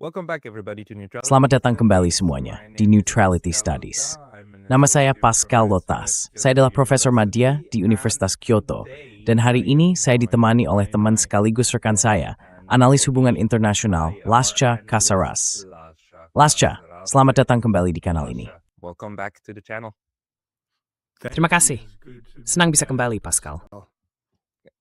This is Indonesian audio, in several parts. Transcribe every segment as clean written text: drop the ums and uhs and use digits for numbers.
Welcome back everybody to Neutrality. Selamat datang kembali semuanya di Neutrality Studies. Nama saya Pascal Lotas. Saya adalah Profesor Madya di Universitas Kyoto. Dan hari ini saya ditemani oleh teman sekaligus rekan saya, analis hubungan internasional Lascha Casaras. Lascha, selamat datang kembali di kanal ini. Welcome back to the channel. Terima kasih. Senang bisa kembali, Pascal.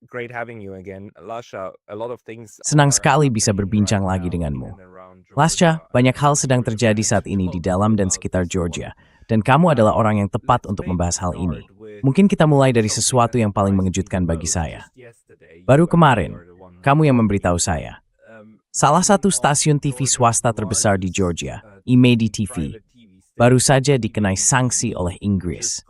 Great having you again. Lascha, a lot of things. Senang sekali bisa berbincang lagi denganmu. Lascha, banyak hal sedang terjadi saat ini di dalam dan sekitar Georgia, dan kamu adalah orang yang tepat untuk membahas hal ini. Mungkin kita mulai dari sesuatu yang paling mengejutkan bagi saya. Baru kemarin, kamu yang memberitahu saya. Salah satu stasiun TV swasta terbesar di Georgia, Imedi TV, baru saja dikenai sanksi oleh Inggris.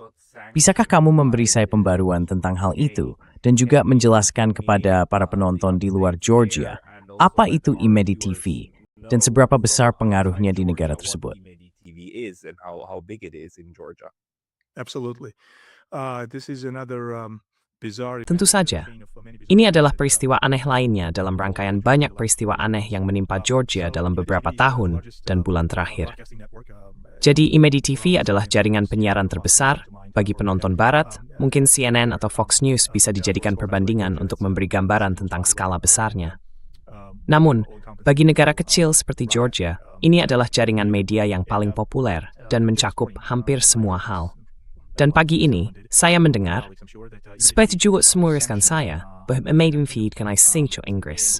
Bisakah kamu memberi saya pembaruan tentang hal itu dan juga menjelaskan kepada para penonton di luar Georgia apa itu Imedi TV dan seberapa besar pengaruhnya di negara tersebut? Absolutely. This is another bizarre. Tentu saja. Ini adalah peristiwa aneh lainnya dalam rangkaian banyak peristiwa aneh yang menimpa Georgia dalam beberapa tahun dan bulan terakhir. Jadi Imedi TV adalah jaringan penyiaran terbesar bagi penonton barat. Mungkin CNN atau Fox News bisa dijadikan perbandingan untuk memberi gambaran tentang skala besarnya. Namun, bagi negara kecil seperti Georgia, ini adalah jaringan media yang paling populer dan mencakup hampir semua hal. Dan pagi ini, saya mendengar, seperti juga semua rekan saya, bahwa Imedi TV kenai singco Inggris.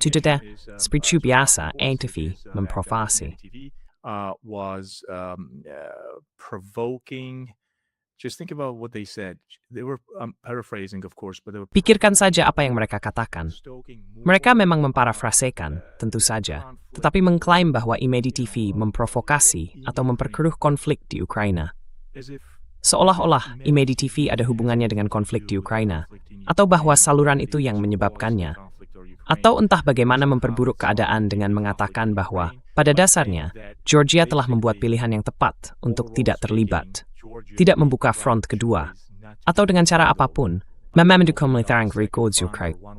Tidak, seperti biasa, TV memprovokasi. Was provoking. Just think about what they said. They were paraphrasing, of course, but they were. Pikirkan saja apa yang mereka katakan. Mereka memang memparafrasekan, tentu saja, tetapi mengklaim bahwa Imedi TV memprovokasi atau memperkeruh konflik di Ukraina. Seolah-olah Imedi TV ada hubungannya dengan konflik di Ukraina, atau bahwa saluran itu yang menyebabkannya. Atau entah bagaimana memperburuk keadaan dengan mengatakan bahwa, pada dasarnya, Georgia telah membuat pilihan yang tepat untuk tidak terlibat, tidak membuka front kedua, atau dengan cara apapun, memendukung militerang records Ukraina.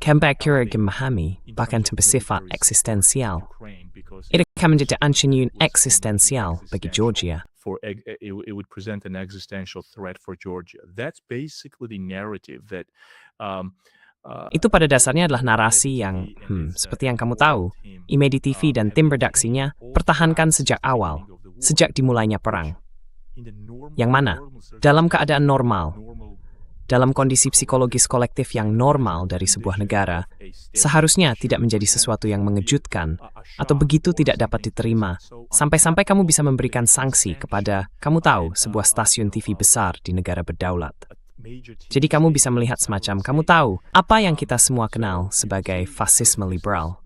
Kembali kira memahami, bahkan bersifat eksistensial. Itu akan menjadi ancaman eksistensial bagi Georgia. It would present an existential threat for Georgia. That's basically the narrative that. Itu pada dasarnya adalah narasi yang, seperti yang kamu tahu, Imedi TV dan tim redaksinya pertahankan sejak awal, sejak dimulainya perang. Yang mana, dalam keadaan normal, dalam kondisi psikologis kolektif yang normal dari sebuah negara, seharusnya tidak menjadi sesuatu yang mengejutkan atau begitu tidak dapat diterima, sampai-sampai kamu bisa memberikan sanksi kepada, kamu tahu, sebuah stasiun TV besar di negara berdaulat. Jadi kamu bisa melihat semacam, kamu tahu, apa yang kita semua kenal sebagai fasisme liberal.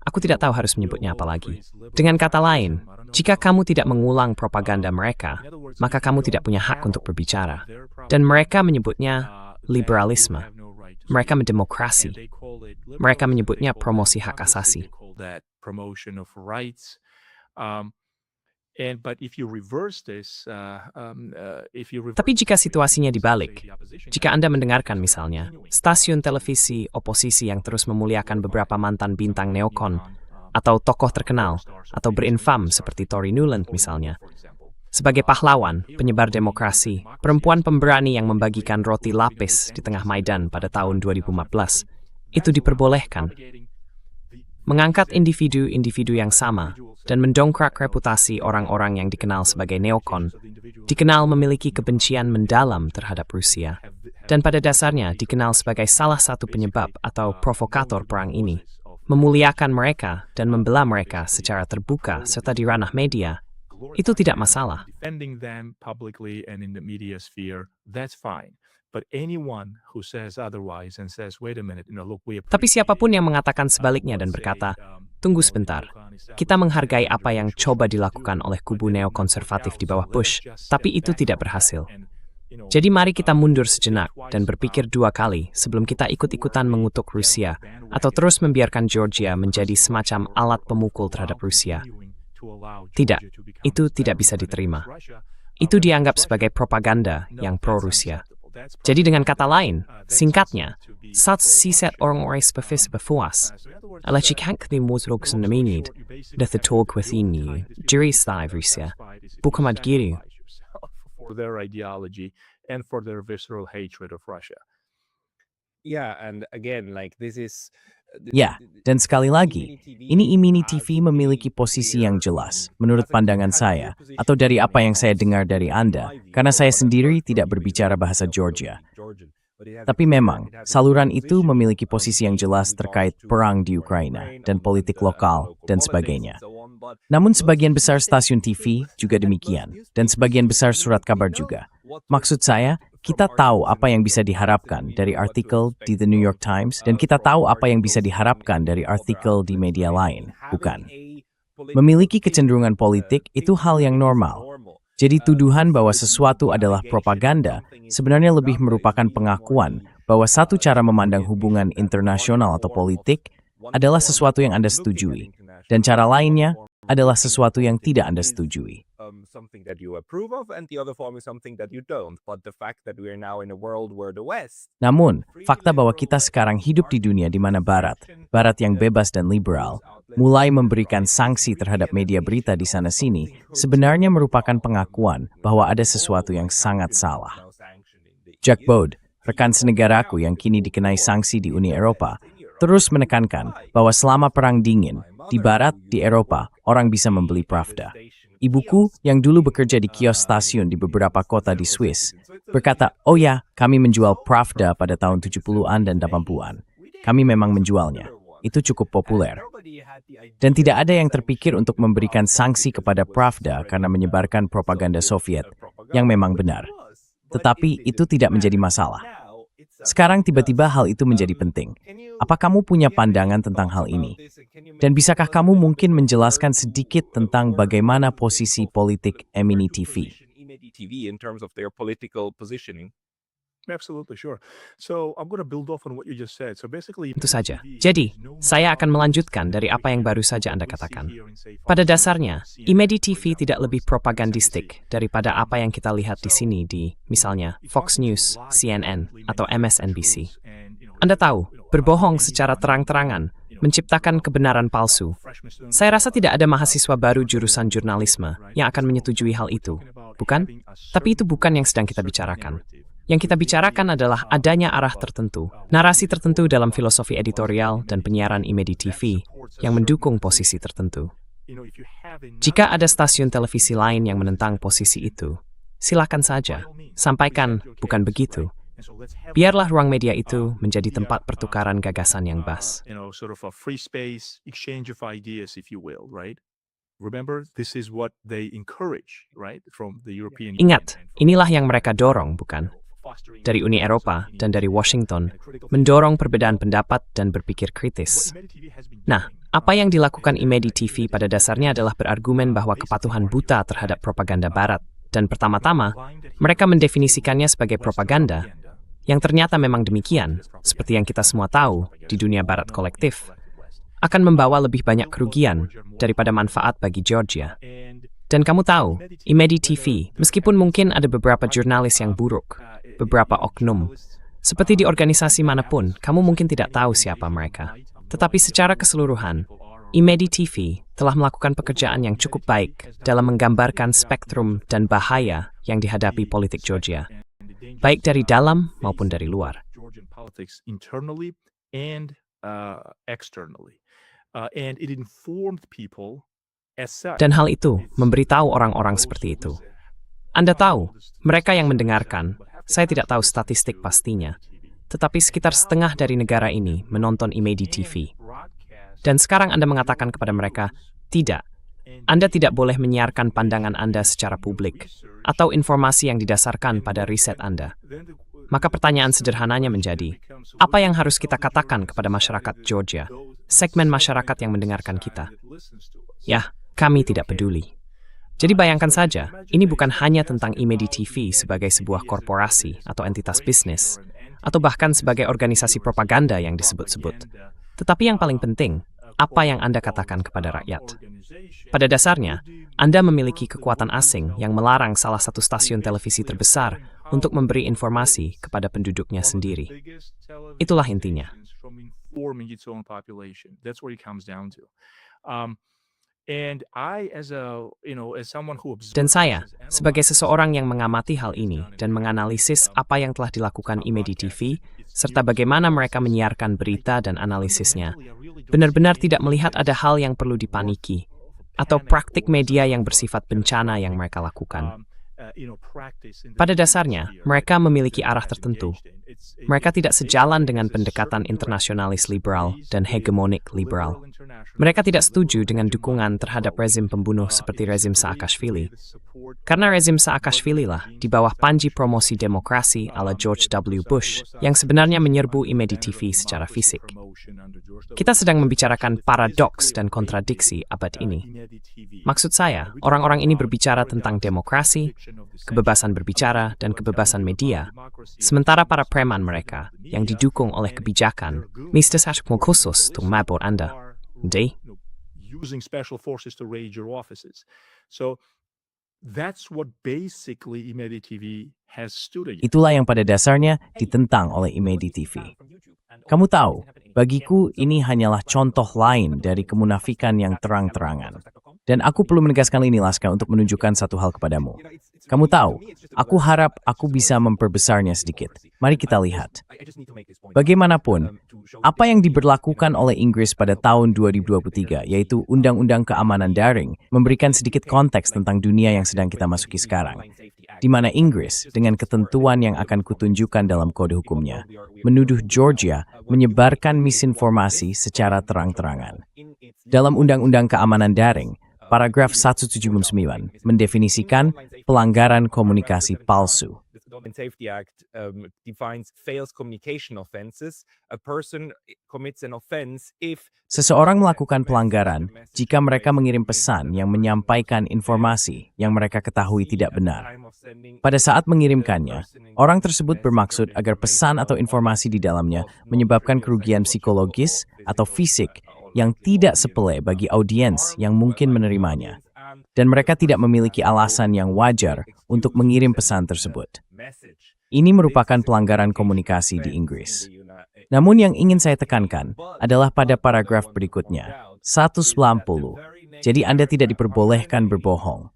Aku tidak tahu harus menyebutnya apa lagi. Dengan kata lain, jika kamu tidak mengulang propaganda mereka, maka kamu tidak punya hak untuk berbicara. Dan mereka menyebutnya liberalisme. Mereka mendemokrasi. Mereka menyebutnya promosi hak asasi. Tapi jika situasinya dibalik, jika Anda mendengarkan misalnya, stasiun televisi oposisi yang terus memuliakan beberapa mantan bintang neokon, atau tokoh terkenal, atau berinfam seperti Tory Nuland misalnya, sebagai pahlawan, penyebar demokrasi, perempuan pemberani yang membagikan roti lapis di tengah Maidan pada tahun 2015, itu diperbolehkan. Mengangkat individu-individu yang sama dan mendongkrak reputasi orang-orang yang dikenal sebagai neokon, dikenal memiliki kebencian mendalam terhadap Rusia, dan pada dasarnya dikenal sebagai salah satu penyebab atau provokator perang ini, memuliakan mereka dan membela mereka secara terbuka serta di ranah media, itu tidak masalah. Tapi siapapun yang mengatakan sebaliknya dan berkata, tunggu sebentar, kita menghargai apa yang coba dilakukan oleh kubu neokonservatif di bawah Bush, tapi itu tidak berhasil. Jadi mari kita mundur sejenak dan berpikir dua kali sebelum kita ikut-ikutan mengutuk Rusia atau terus membiarkan Georgia menjadi semacam alat pemukul terhadap Rusia. Tidak, itu tidak bisa diterima. Itu dianggap sebagai propaganda yang pro-Rusia. Jadi dengan kata lain, singkatnya, saat siset orang-orang befuas, eller kikhankni motrok som naminid, detta tåg kwathinni, juristai Russia, bukamad giri. For their ideology and for their visceral hatred of Russia. Yeah, and again, like this is Ya, dan sekali lagi, ini Imeni TV memiliki posisi yang jelas, menurut pandangan saya, atau dari apa yang saya dengar dari Anda, karena saya sendiri tidak berbicara bahasa Georgia. Tapi memang, saluran itu memiliki posisi yang jelas terkait perang di Ukraina, dan politik lokal, dan sebagainya. Namun sebagian besar stasiun TV juga demikian, dan sebagian besar surat kabar juga. Maksud saya, kita tahu apa yang bisa diharapkan dari artikel di The New York Times, dan kita tahu apa yang bisa diharapkan dari artikel di media lain, bukan? Memiliki kecenderungan politik itu hal yang normal. Jadi tuduhan bahwa sesuatu adalah propaganda sebenarnya lebih merupakan pengakuan bahwa satu cara memandang hubungan internasional atau politik adalah sesuatu yang Anda setujui, dan cara lainnya adalah sesuatu yang tidak Anda setujui. Something that you approve of, and the other form is something that you don't. But the fact that we are now in a world where the West. Namun, fakta bahwa kita sekarang hidup di dunia di mana Barat yang bebas dan liberal, mulai memberikan sanksi terhadap media berita di sana-sini, sebenarnya merupakan pengakuan bahwa ada sesuatu yang sangat salah. Jack Bode, rekan senegaraku yang kini dikenai sanksi di Uni Eropa, terus menekankan bahwa selama Perang Dingin, di Barat, di Eropa, orang bisa membeli Pravda. Ibuku yang dulu bekerja di kios stasiun di beberapa kota di Swiss berkata, oh ya, kami menjual Pravda pada tahun 70-an dan 80-an. Kami memang menjualnya. Itu cukup populer. Dan tidak ada yang terpikir untuk memberikan sanksi kepada Pravda karena menyebarkan propaganda Soviet, yang memang benar. Tetapi itu tidak menjadi masalah. Sekarang tiba-tiba hal itu menjadi penting. Apa kamu punya pandangan tentang hal ini? Dan bisakah kamu mungkin menjelaskan sedikit tentang bagaimana posisi politik Imeni TV? In terms of their political positioning. Absolutely, sure. So I'm going to build off on what you just said. So basically, Itu saja. Jadi, saya akan melanjutkan dari apa yang baru saja Anda katakan. Pada dasarnya, Imedi TV tidak lebih propagandistik daripada apa yang kita lihat di sini di, misalnya, Fox News, CNN, atau MSNBC. Anda tahu, berbohong secara terang-terangan, menciptakan kebenaran palsu. Saya rasa tidak ada mahasiswa baru jurusan jurnalisme yang akan menyetujui hal itu, bukan? Tapi itu bukan yang sedang kita bicarakan. Yang kita bicarakan adalah adanya arah tertentu, narasi tertentu dalam filosofi editorial dan penyiaran Imedi TV yang mendukung posisi tertentu. Jika ada stasiun televisi lain yang menentang posisi itu, silakan saja, sampaikan bukan begitu. Biarlah ruang media itu menjadi tempat pertukaran gagasan yang bebas. Ingat, inilah yang mereka dorong, bukan? Dari Uni Eropa dan dari Washington, mendorong perbedaan pendapat dan berpikir kritis. Nah, apa yang dilakukan Imedi TV pada dasarnya adalah berargumen bahwa kepatuhan buta terhadap propaganda Barat, dan pertama-tama, mereka mendefinisikannya sebagai propaganda, yang ternyata memang demikian, seperti yang kita semua tahu di dunia Barat kolektif, akan membawa lebih banyak kerugian daripada manfaat bagi Georgia. Dan kamu tahu, Imedi TV, meskipun mungkin ada beberapa jurnalis yang buruk, beberapa oknum, seperti di organisasi manapun, kamu mungkin tidak tahu siapa mereka. Tetapi secara keseluruhan, Imedi TV telah melakukan pekerjaan yang cukup baik dalam menggambarkan spektrum dan bahaya yang dihadapi politik Georgia, baik dari dalam maupun dari luar. Dan hal itu memberitahu orang-orang seperti itu. Anda tahu, mereka yang mendengarkan, saya tidak tahu statistik pastinya, tetapi sekitar setengah dari negara ini menonton Imedi TV. Dan sekarang Anda mengatakan kepada mereka, tidak, Anda tidak boleh menyiarkan pandangan Anda secara publik, atau informasi yang didasarkan pada riset Anda. Maka pertanyaan sederhananya menjadi, apa yang harus kita katakan kepada masyarakat Georgia, segmen masyarakat yang mendengarkan kita? Ya, kami tidak peduli. Jadi bayangkan saja, ini bukan hanya tentang Imedi TV sebagai sebuah korporasi atau entitas bisnis, atau bahkan sebagai organisasi propaganda yang disebut-sebut. Tetapi yang paling penting, apa yang Anda katakan kepada rakyat. Pada dasarnya, Anda memiliki kekuatan asing yang melarang salah satu stasiun televisi terbesar untuk memberi informasi kepada penduduknya sendiri. Itulah intinya. Dan saya, sebagai seseorang yang mengamati hal ini dan menganalisis apa yang telah dilakukan Imedi TV, serta bagaimana mereka menyiarkan berita dan analisisnya, benar-benar tidak melihat ada hal yang perlu dipaniki, atau praktik media yang bersifat bencana yang mereka lakukan. Pada dasarnya, mereka memiliki arah tertentu. Mereka tidak sejalan dengan pendekatan internasionalis liberal dan hegemonik liberal. Mereka tidak setuju dengan dukungan terhadap rezim pembunuh seperti rezim Saakashvili. Karena rezim Saakashvili lah di bawah panji promosi demokrasi ala George W. Bush yang sebenarnya menyerbu Imedi TV secara fisik. Kita sedang membicarakan paradoks dan kontradiksi abad ini. Maksud saya, orang-orang ini berbicara tentang demokrasi, kebebasan berbicara, dan kebebasan media, sementara para preman mereka yang didukung oleh kebijakan, Mr. Sashmo khusus untuk mabur Anda. Using special forces to raid your offices. So that's what basically Imedi TV has stood against. Itulah yang pada dasarnya ditentang oleh Imedi TV. Kamu tahu, bagiku ini hanyalah contoh lain dari kemunafikan yang terang-terangan. Dan aku perlu menegaskan ini, Laska, untuk menunjukkan satu hal kepadamu. Kamu tahu, aku harap aku bisa memperbesarnya sedikit. Mari kita lihat. Bagaimanapun, apa yang diberlakukan oleh Inggris pada tahun 2023, yaitu Undang-Undang Keamanan Daring, memberikan sedikit konteks tentang dunia yang sedang kita masuki sekarang. Di mana Inggris, dengan ketentuan yang akan kutunjukkan dalam kode hukumnya, menuduh Georgia menyebarkan misinformasi secara terang-terangan. Dalam Undang-Undang Keamanan Daring, paragraf 179 mendefinisikan pelanggaran komunikasi palsu. The Safety Act defines fails communication offenses. A person commits an offense if Seseorang melakukan pelanggaran jika mereka mengirim pesan yang menyampaikan informasi yang mereka ketahui tidak benar. Pada saat mengirimkannya, orang tersebut bermaksud agar pesan atau informasi di dalamnya menyebabkan kerugian psikologis atau fisik yang tidak sepele bagi audiens yang mungkin menerimanya, dan mereka tidak memiliki alasan yang wajar untuk mengirim pesan tersebut. Ini merupakan pelanggaran komunikasi di Inggris. Namun yang ingin saya tekankan adalah pada paragraf berikutnya, 190. Jadi Anda tidak diperbolehkan berbohong.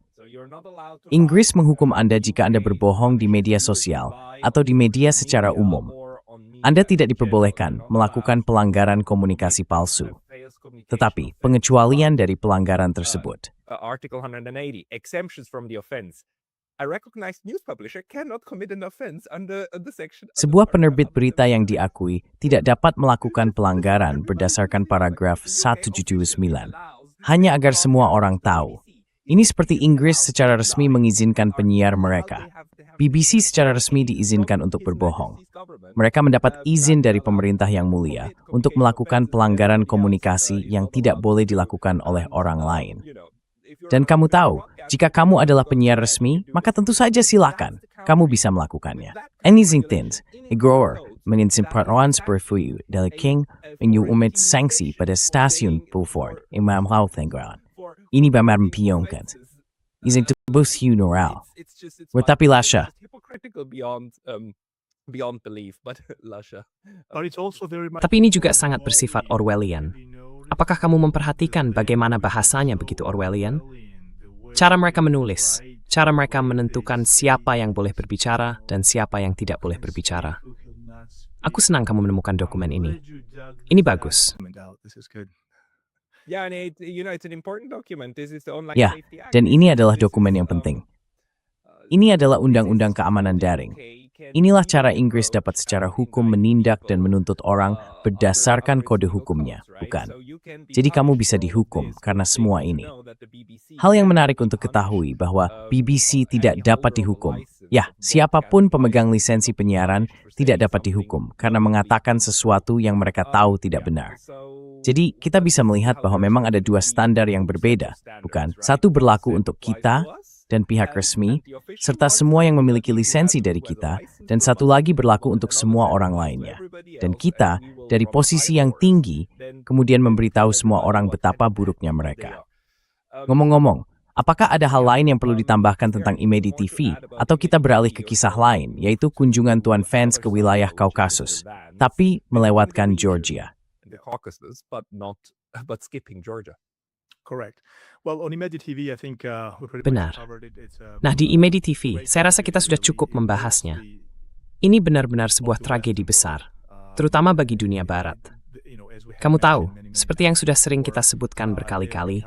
Inggris menghukum Anda jika Anda berbohong di media sosial atau di media secara umum. Anda tidak diperbolehkan melakukan pelanggaran komunikasi palsu. Tetapi pengecualian dari pelanggaran tersebut. Article 180, exemptions from the offense. A recognized news publisher cannot commit an offense under the section. Sebuah penerbit berita yang diakui tidak dapat melakukan pelanggaran berdasarkan paragraf 179. Hanya agar semua orang tahu. Ini seperti Inggris secara resmi mengizinkan penyiar mereka. BBC secara resmi diizinkan untuk berbohong. Mereka mendapat izin dari pemerintah yang mulia untuk melakukan pelanggaran komunikasi yang tidak boleh dilakukan oleh orang lain. Dan kamu tahu, jika kamu adalah penyiar resmi, maka tentu saja silakan. Kamu bisa melakukannya. Anything things, a grower, menginsimpan seperti dari King, menyumit sanksi pada stasiun Beaufort, Imam Houthengran. Ini benar mempiongkan. Izin tebus neural. Tetapi Lasha. Tapi ini juga sangat bersifat Orwellian. Apakah kamu memperhatikan bagaimana bahasanya begitu Orwellian? Cara mereka menulis, cara mereka menentukan siapa yang boleh berbicara dan siapa yang tidak boleh berbicara. Aku senang kamu menemukan dokumen ini. Ini bagus. Ya, dan ini adalah dokumen yang penting. Ini adalah Undang-Undang Keamanan Daring. Inilah cara Inggris dapat secara hukum menindak dan menuntut orang berdasarkan kode hukumnya, bukan? Jadi kamu bisa dihukum karena semua ini. Hal yang menarik untuk ketahui bahwa BBC tidak dapat dihukum. Ya, siapapun pemegang lisensi penyiaran tidak dapat dihukum karena mengatakan sesuatu yang mereka tahu tidak benar. Jadi kita bisa melihat bahwa memang ada dua standar yang berbeda, bukan? Satu berlaku untuk kita dan pihak resmi, serta semua yang memiliki lisensi dari kita, dan satu lagi berlaku untuk semua orang lainnya. Dan kita, dari posisi yang tinggi, kemudian memberitahu semua orang betapa buruknya mereka. Ngomong-ngomong, Apakah ada hal lain yang perlu ditambahkan tentang Imedi TV, atau kita beralih ke kisah lain, yaitu kunjungan Tuan Vance ke wilayah Kaukasus, tapi melewatkan Georgia? The Caucasus, but skipping Georgia. Correct. Well, on Imedi TV, I think we pretty Benar. much covered it. Nah, di Imedi TV, saya rasa kita sudah cukup membahasnya. Ini benar-benar sebuah tragedi besar, terutama bagi dunia barat. Kamu tahu, seperti yang sudah sering kita sebutkan berkali-kali,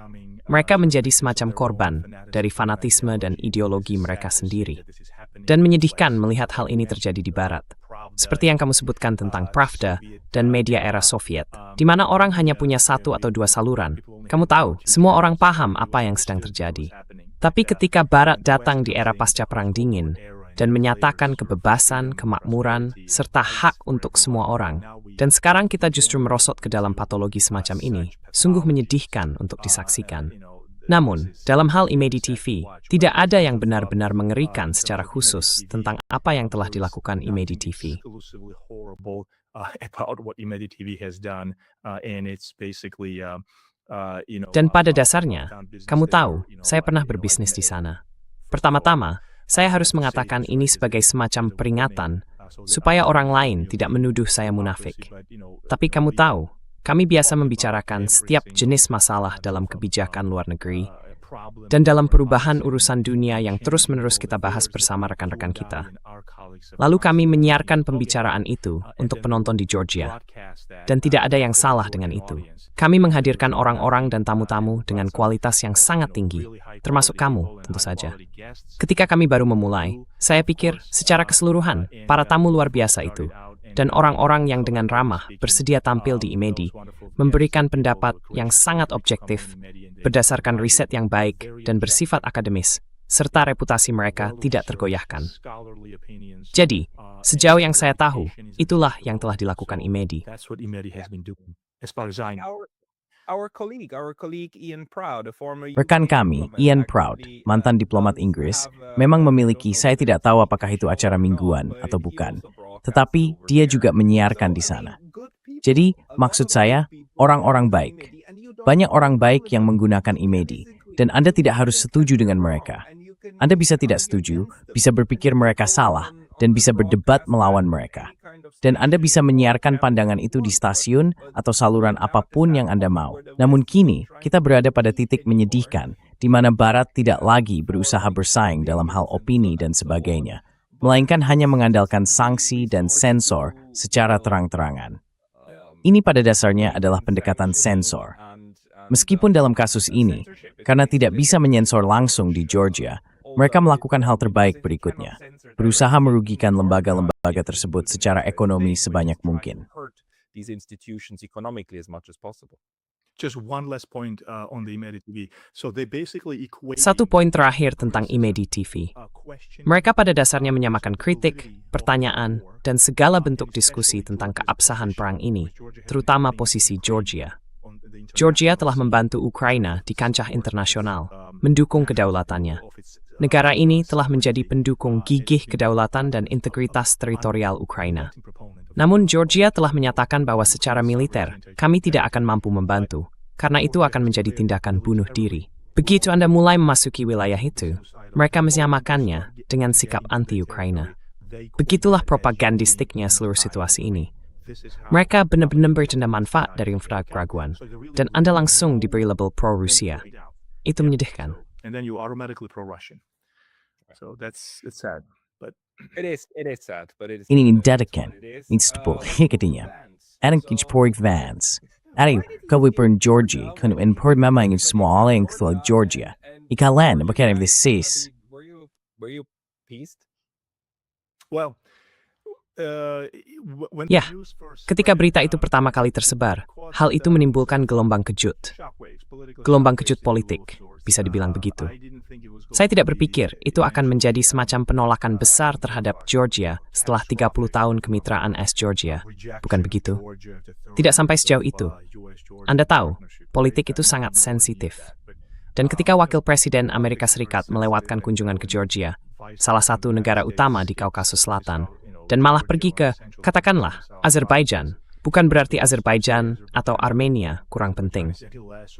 mereka menjadi semacam korban dari fanatisme dan ideologi mereka sendiri. Dan menyedihkan melihat hal ini terjadi di barat. Seperti yang kamu sebutkan tentang Pravda dan media era Soviet, di mana orang hanya punya satu atau dua saluran. Kamu tahu, semua orang paham apa yang sedang terjadi. Tapi ketika barat datang di era pasca Perang Dingin, dan menyatakan kebebasan, kemakmuran, serta hak untuk semua orang, dan sekarang kita justru merosot ke dalam patologi semacam ini, sungguh menyedihkan untuk disaksikan. Namun, dalam hal Imedi TV, tidak ada yang benar-benar mengerikan secara khusus tentang apa yang telah dilakukan Imedi TV. Dan pada dasarnya, kamu tahu, saya pernah berbisnis di sana. Pertama-tama, saya harus mengatakan ini sebagai semacam peringatan supaya orang lain tidak menuduh saya munafik. Tapi kamu tahu, kami biasa membicarakan setiap jenis masalah dalam kebijakan luar negeri dan dalam perubahan urusan dunia yang terus-menerus kita bahas bersama rekan-rekan kita. Lalu kami menyiarkan pembicaraan itu untuk penonton di Georgia. Dan tidak ada yang salah dengan itu. Kami menghadirkan orang-orang dan tamu-tamu dengan kualitas yang sangat tinggi, termasuk kamu, tentu saja. Ketika kami baru memulai, saya pikir secara keseluruhan, para tamu luar biasa itu, dan orang-orang yang dengan ramah bersedia tampil di Imedi, memberikan pendapat yang sangat objektif, berdasarkan riset yang baik dan bersifat akademis, serta reputasi mereka tidak tergoyahkan. Jadi, sejauh yang saya tahu, itulah yang telah dilakukan Imedi. Rekan kami, Ian Proud, mantan diplomat Inggris, memang memiliki, saya tidak tahu apakah itu acara mingguan atau bukan, tetapi dia juga menyiarkan di sana. Jadi, maksud saya, orang-orang baik. Banyak orang baik yang menggunakan Imedi, dan Anda tidak harus setuju dengan mereka. Anda bisa tidak setuju, bisa berpikir mereka salah, dan bisa berdebat melawan mereka. Dan Anda bisa menyiarkan pandangan itu di stasiun atau saluran apapun yang Anda mau. Namun kini, kita berada pada titik menyedihkan, di mana Barat tidak lagi berusaha bersaing dalam hal opini dan sebagainya, melainkan hanya mengandalkan sanksi dan sensor secara terang-terangan. Ini pada dasarnya adalah pendekatan sensor. Meskipun dalam kasus ini, karena tidak bisa menyensor langsung di Georgia, mereka melakukan hal terbaik berikutnya, berusaha merugikan lembaga-lembaga tersebut secara ekonomi sebanyak mungkin. Satu poin terakhir tentang Imedi TV. Mereka pada dasarnya menyamakan kritik, pertanyaan, dan segala bentuk diskusi tentang keabsahan perang ini, terutama posisi Georgia. Georgia telah membantu Ukraina di kancah internasional, mendukung kedaulatannya. Negara ini telah menjadi pendukung gigih kedaulatan dan integritas teritorial Ukraina. Namun Georgia telah menyatakan bahwa secara militer, kami tidak akan mampu membantu, karena itu akan menjadi tindakan bunuh diri. Begitu Anda mulai memasuki wilayah itu, mereka menyamakannya dengan sikap anti-Ukraina. Begitulah propagandistiknya seluruh situasi ini. Mereka benar-benar bertanda manfaat dari keraguan, dan Anda langsung diberi label pro-Rusia. Itu menyedihkan. Ini dadakan, instable, hikatinya. Anong kichporig Vance. Ari, kawipern Georgia, kung memang small ang kthwag Georgia. Ikalan, bakit ang this Were you pleased? Well, Ya, ketika berita itu pertama kali tersebar, hal itu menimbulkan gelombang kejut. Gelombang kejut politik, bisa dibilang begitu. Saya tidak berpikir itu akan menjadi semacam penolakan besar terhadap Georgia setelah 30 tahun kemitraan Georgia. Bukan begitu? Tidak sampai sejauh itu. Anda tahu, politik itu sangat sensitif. Dan ketika Wakil Presiden Amerika Serikat melewatkan kunjungan ke Georgia, salah satu negara utama di Kaukasus Selatan, dan malah pergi ke, katakanlah, Azerbaijan, Bukan berarti Azerbaijan atau Armenia kurang penting.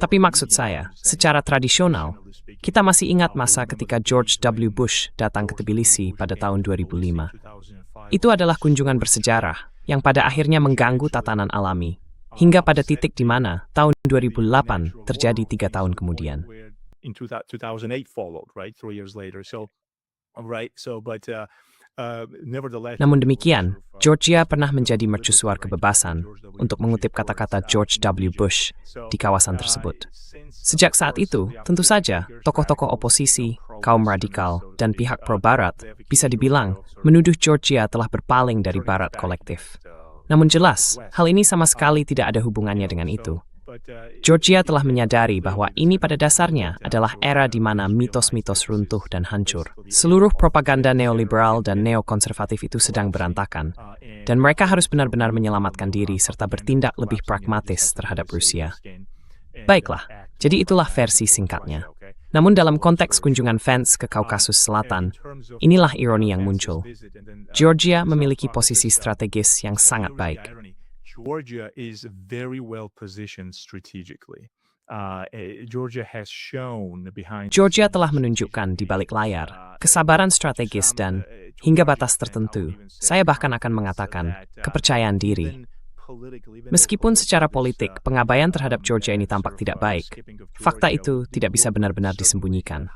Tapi maksud saya, secara tradisional, kita masih ingat masa ketika George W. Bush datang ke Tbilisi pada tahun 2005. Itu adalah kunjungan bersejarah yang pada akhirnya mengganggu tatanan alami, hingga pada titik di mana tahun 2008 terjadi 3 tahun kemudian. In 2008 followed, right? 3 years later. So, right. So, but nevertheless. Namun demikian, Georgia pernah menjadi mercusuar kebebasan, untuk mengutip kata-kata George W. Bush di kawasan tersebut. Sejak saat itu, tentu saja, tokoh-tokoh oposisi, kaum radikal, dan pihak pro-Barat bisa dibilang menuduh Georgia telah berpaling dari Barat kolektif. Namun jelas, hal ini sama sekali tidak ada hubungannya dengan itu. Georgia telah menyadari bahwa ini pada dasarnya adalah era di mana mitos-mitos runtuh dan hancur. Seluruh propaganda neoliberal dan neokonservatif itu sedang berantakan, dan mereka harus benar-benar menyelamatkan diri serta bertindak lebih pragmatis terhadap Rusia. Baiklah, jadi itulah versi singkatnya. Namun dalam konteks kunjungan Vance ke Kaukasus Selatan, inilah ironi yang muncul. Georgia memiliki posisi strategis yang sangat baik. Georgia is very well positioned strategically. Georgia telah menunjukkan di balik layar kesabaran strategis dan, hingga batas tertentu, saya bahkan akan mengatakan, kepercayaan diri. Meskipun secara politik pengabaian terhadap Georgia ini tampak tidak baik, fakta itu tidak bisa benar-benar disembunyikan.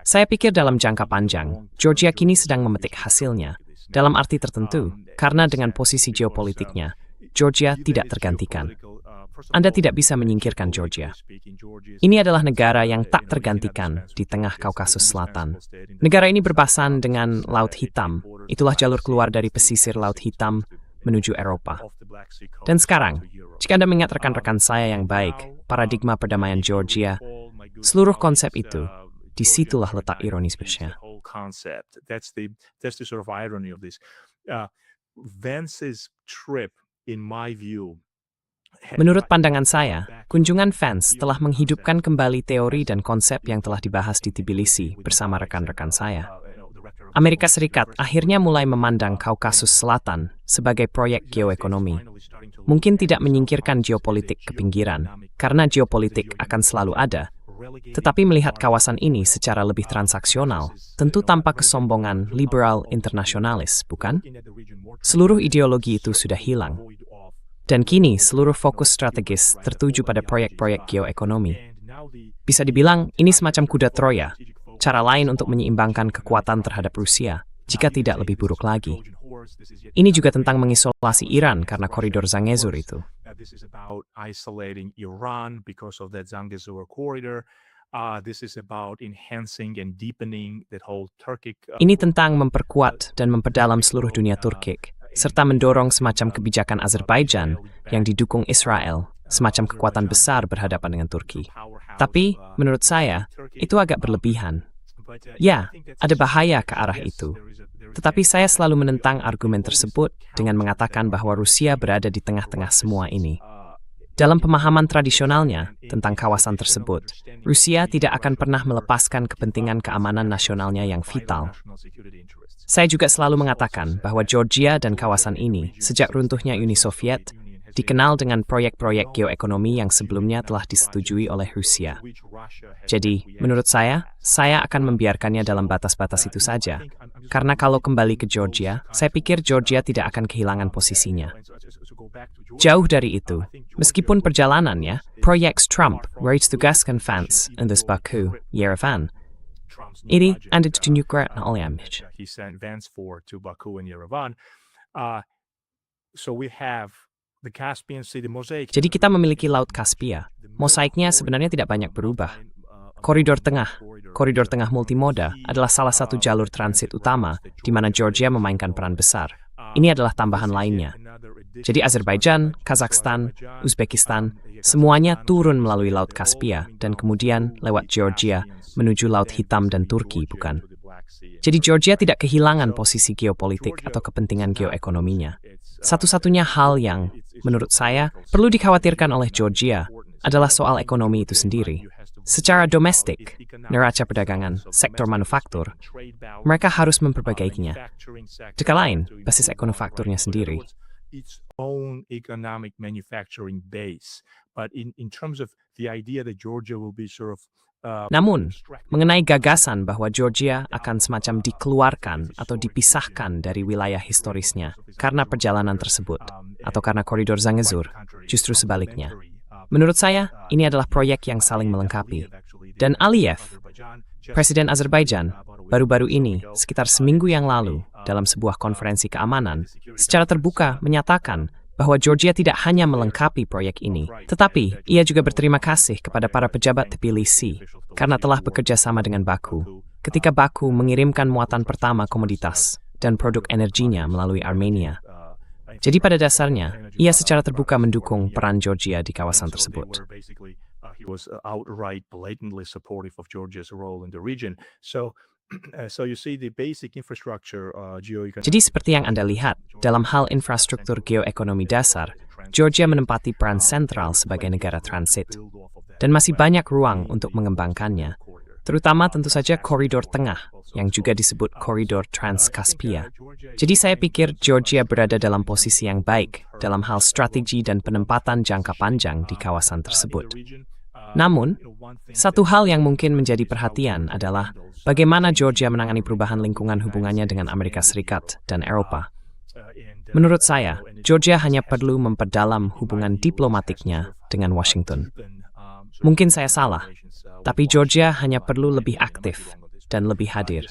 Saya pikir dalam jangka panjang, Georgia kini sedang memetik hasilnya, dalam arti tertentu, karena dengan posisi geopolitiknya, Georgia tidak tergantikan. Anda tidak bisa menyingkirkan Georgia. Ini adalah negara yang tak tergantikan di tengah Kaukasus Selatan. Negara ini berbasan dengan Laut Hitam. Itulah jalur keluar dari pesisir Laut Hitam menuju Eropa. Dan sekarang, jika Anda mengingat rekan-rekan saya yang baik, paradigma perdamaian Georgia, seluruh konsep itu, disitulah letak ironis Bushnya. That's the sort of irony of this. Vance's trip, in my view, menurut pandangan saya, kunjungan Vance telah menghidupkan kembali teori dan konsep yang telah dibahas di Tbilisi bersama rekan-rekan saya. Amerika Serikat akhirnya mulai memandang Kaukasus Selatan sebagai proyek geoekonomi. Mungkin tidak menyingkirkan geopolitik ke pinggiran, karena geopolitik akan selalu ada. Tetapi melihat kawasan ini secara lebih transaksional, tentu tanpa kesombongan liberal internasionalis, bukan? Seluruh ideologi itu sudah hilang. Dan kini seluruh fokus strategis tertuju pada proyek-proyek geoekonomi. Bisa dibilang ini semacam kuda Troya, cara lain untuk menyeimbangkan kekuatan terhadap Rusia, jika tidak lebih buruk lagi. Ini juga tentang mengisolasi Iran karena koridor Zangezur itu. Ini tentang memperkuat dan memperdalam seluruh dunia Turkik, serta mendorong semacam kebijakan Azerbaijan yang didukung Israel, semacam kekuatan besar berhadapan dengan Turki. Tapi, menurut saya, itu agak berlebihan. Ya, ada bahaya ke arah itu. Tetapi saya selalu menentang argumen tersebut dengan mengatakan bahwa Rusia berada di tengah-tengah semua ini. Dalam pemahaman tradisionalnya tentang kawasan tersebut, Rusia tidak akan pernah melepaskan kepentingan keamanan nasionalnya yang vital. Saya juga selalu mengatakan bahwa Georgia dan kawasan ini, sejak runtuhnya Uni Soviet, dikenal dengan proyek-proyek geoekonomi yang sebelumnya telah disetujui oleh Rusia. Jadi, menurut saya akan membiarkannya dalam batas-batas itu saja. Karena kalau kembali ke Georgia, saya pikir Georgia tidak akan kehilangan posisinya. Jauh dari itu, meskipun perjalanannya, proyek Trump, where ditugaskan Vance in this Baku, Yerevan, ini Anda ditunjukkan oleh Amich. He sent Vance to Baku and Yerevan. So we have the Caspian Sea, the mosaic. Jadi kita memiliki Laut Kaspia. Mosaiknya sebenarnya tidak banyak berubah. Koridor tengah multimoda adalah salah satu jalur transit utama di mana Georgia memainkan peran besar. Ini adalah tambahan lainnya. Jadi Azerbaijan, Kazakhstan, Uzbekistan, semuanya turun melalui Laut Kaspia dan kemudian lewat Georgia menuju Laut Hitam dan Turki, bukan? Jadi Georgia tidak kehilangan posisi geopolitik atau kepentingan geoekonominya. Satu-satunya hal yang, menurut saya, perlu dikhawatirkan oleh Georgia adalah soal ekonomi itu sendiri. Secara domestik, neraca perdagangan, sektor manufaktur, mereka harus memperbagaikinya. Jika lain, basis manufakturnya sendiri. own economic manufacturing base. But in terms of the idea that Georgia will be sort of Namun, mengenai gagasan bahwa Georgia akan semacam dikeluarkan atau dipisahkan dari wilayah historisnya karena perjalanan tersebut, atau karena koridor Zangezur, justru sebaliknya. Menurut saya, ini adalah proyek yang saling melengkapi. Dan Aliyev, Presiden Azerbaijan, baru-baru ini, sekitar seminggu yang lalu, dalam sebuah konferensi keamanan, secara terbuka menyatakan bahwa Georgia tidak hanya melengkapi proyek ini, tetapi ia juga berterima kasih kepada para pejabat Tbilisi karena telah bekerja sama dengan Baku ketika Baku mengirimkan muatan pertama komoditas dan produk energinya melalui Armenia. Jadi pada dasarnya, ia secara terbuka mendukung peran Georgia di kawasan tersebut. He was outright, blatantly supportive of Georgia's role in the region. So you see the basic infrastructure, Jadi seperti yang Anda lihat, dalam hal infrastruktur geoekonomi dasar, Georgia menempati peran sentral sebagai negara transit. Dan masih banyak ruang untuk mengembangkannya, terutama tentu saja koridor tengah, yang juga disebut koridor Trans-Caspia. Jadi saya pikir Georgia berada dalam posisi yang baik dalam hal strategi dan penempatan jangka panjang di kawasan tersebut. Namun, satu hal yang mungkin menjadi perhatian adalah bagaimana Georgia menangani perubahan lingkungan hubungannya dengan Amerika Serikat dan Eropa. Menurut saya, Georgia hanya perlu memperdalam hubungan diplomatiknya dengan Washington. Mungkin saya salah, tapi Georgia hanya perlu lebih aktif dan lebih hadir.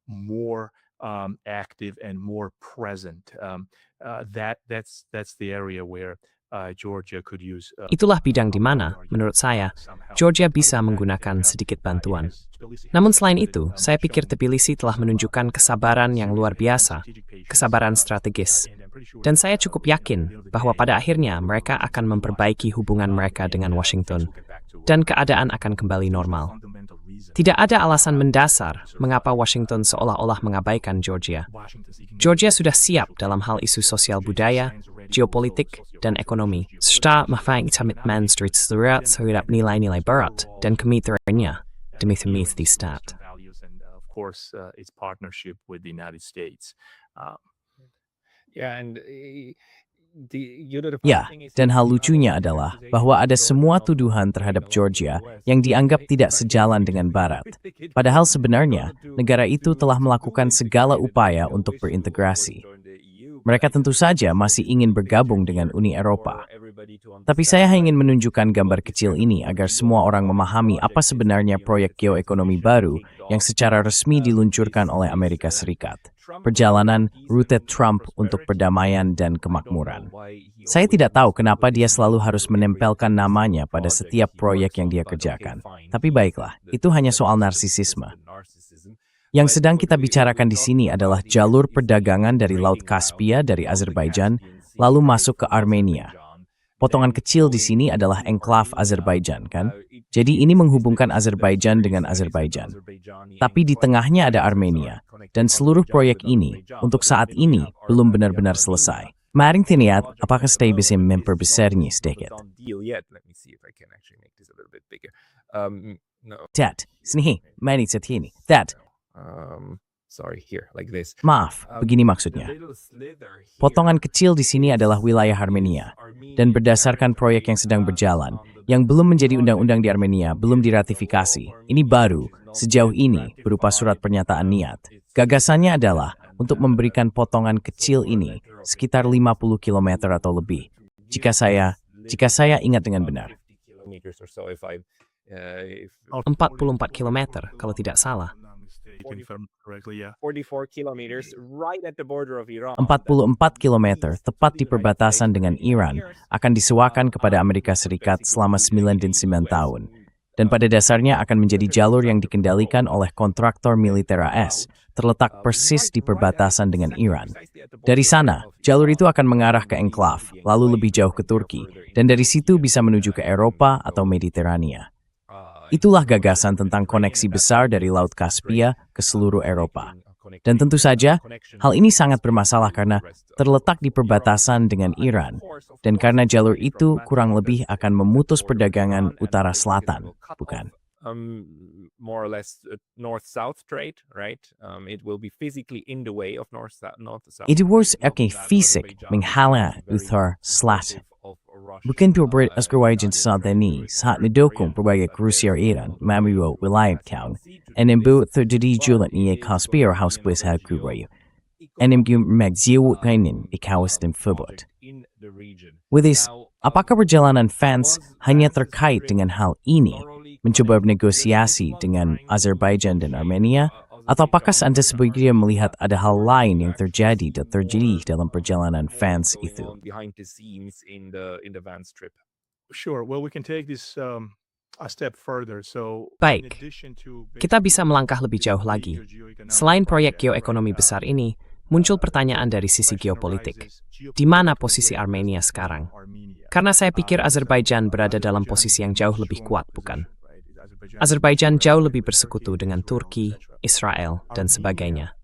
More active and more present. That's the area where Georgia could use. Itulah bidang di mana, menurut saya, Georgia bisa menggunakan sedikit bantuan. Namun selain itu, saya pikir Tbilisi telah menunjukkan kesabaran yang luar biasa, kesabaran strategis. Dan saya cukup yakin bahwa pada akhirnya mereka akan memperbaiki hubungan mereka dengan Washington, dan keadaan akan kembali normal. Tidak ada alasan mendasar mengapa Washington seolah-olah mengabaikan Georgia. Georgia sudah siap dalam hal isu sosial budaya, geopolitik, dan ekonomi, serta mempertahankan komitmen terhadap nilai-nilai barat dan kemitraannya demi di stat. Of course, its partnership with the United States. Ya, dan hal lucunya adalah bahwa ada semua tuduhan terhadap Georgia yang dianggap tidak sejalan dengan Barat. Padahal sebenarnya, negara itu telah melakukan segala upaya untuk berintegrasi. Mereka tentu saja masih ingin bergabung dengan Uni Eropa. Tapi saya ingin menunjukkan gambar kecil ini agar semua orang memahami apa sebenarnya proyek geoekonomi baru yang secara resmi diluncurkan oleh Amerika Serikat. Perjalanan rute Trump untuk perdamaian dan kemakmuran. Saya tidak tahu kenapa dia selalu harus menempelkan namanya pada setiap proyek yang dia kerjakan. Tapi baiklah, itu hanya soal narsisisme. Yang sedang kita bicarakan di sini adalah jalur perdagangan dari Laut Kaspia dari Azerbaijan, lalu masuk ke Armenia. Potongan kecil di sini adalah enklave Azerbaijan, kan? Jadi ini menghubungkan Azerbaijan dengan Azerbaijan. Tapi di tengahnya ada Armenia. Dan seluruh proyek ini, untuk saat ini, belum benar-benar selesai. Mari kita lihat apakah saya bisa memperbesarnya sedikit. Dad, sini, mari kita ini. Dad. Maaf, begini maksudnya. Potongan kecil di sini adalah wilayah Armenia. Dan berdasarkan proyek yang sedang berjalan, yang belum menjadi undang-undang di Armenia, belum diratifikasi. Ini baru, sejauh ini, berupa surat pernyataan niat. Gagasannya adalah untuk memberikan potongan kecil ini sekitar 50 km atau lebih. Jika saya ingat dengan benar. 44 km, kalau tidak salah. 44 km tepat di perbatasan dengan Iran akan disewakan kepada Amerika Serikat selama 99 tahun. Dan pada dasarnya akan menjadi jalur yang dikendalikan oleh kontraktor militer AS, terletak persis di perbatasan dengan Iran. Dari sana, jalur itu akan mengarah ke enklave, lalu lebih jauh ke Turki, dan dari situ bisa menuju ke Eropa atau Mediterania. Itulah gagasan tentang koneksi besar dari Laut Kaspia ke seluruh Eropa. Dan tentu saja, hal ini sangat bermasalah karena terletak di perbatasan dengan Iran, dan karena jalur itu kurang lebih akan memutus perdagangan utara-selatan, bukan? more or less north-south trade, right? It will be physically in the way of north-south. Iduwars ake fisik menghala uthar slat. Bukan berbeda Azerbaijan saat ini saat mendukung berbagai Rusia Iran melalui wilayah kaum. NMB terjadi jualan ia kaspir haus besar Kuwait. NMB magziu kainin di kawasan tersebut. Widis, apakah perjalanan fans hanya terkait dengan hal ini, mencoba bernegosiasi dengan Azerbaijan dan Armenia, atau apakah Anda sebagian melihat ada hal lain yang terjadi dalam perjalanan fans itu? Sure. Well, we can take this a step further. So, Baik, kita bisa melangkah lebih jauh lagi. Selain proyek geoekonomi besar ini, muncul pertanyaan dari sisi geopolitik. Di mana posisi Armenia sekarang? Karena saya pikir Azerbaijan berada dalam posisi yang jauh lebih kuat, bukan? Azerbaijan jauh lebih bersekutu dengan Turki, Israel, dan sebagainya.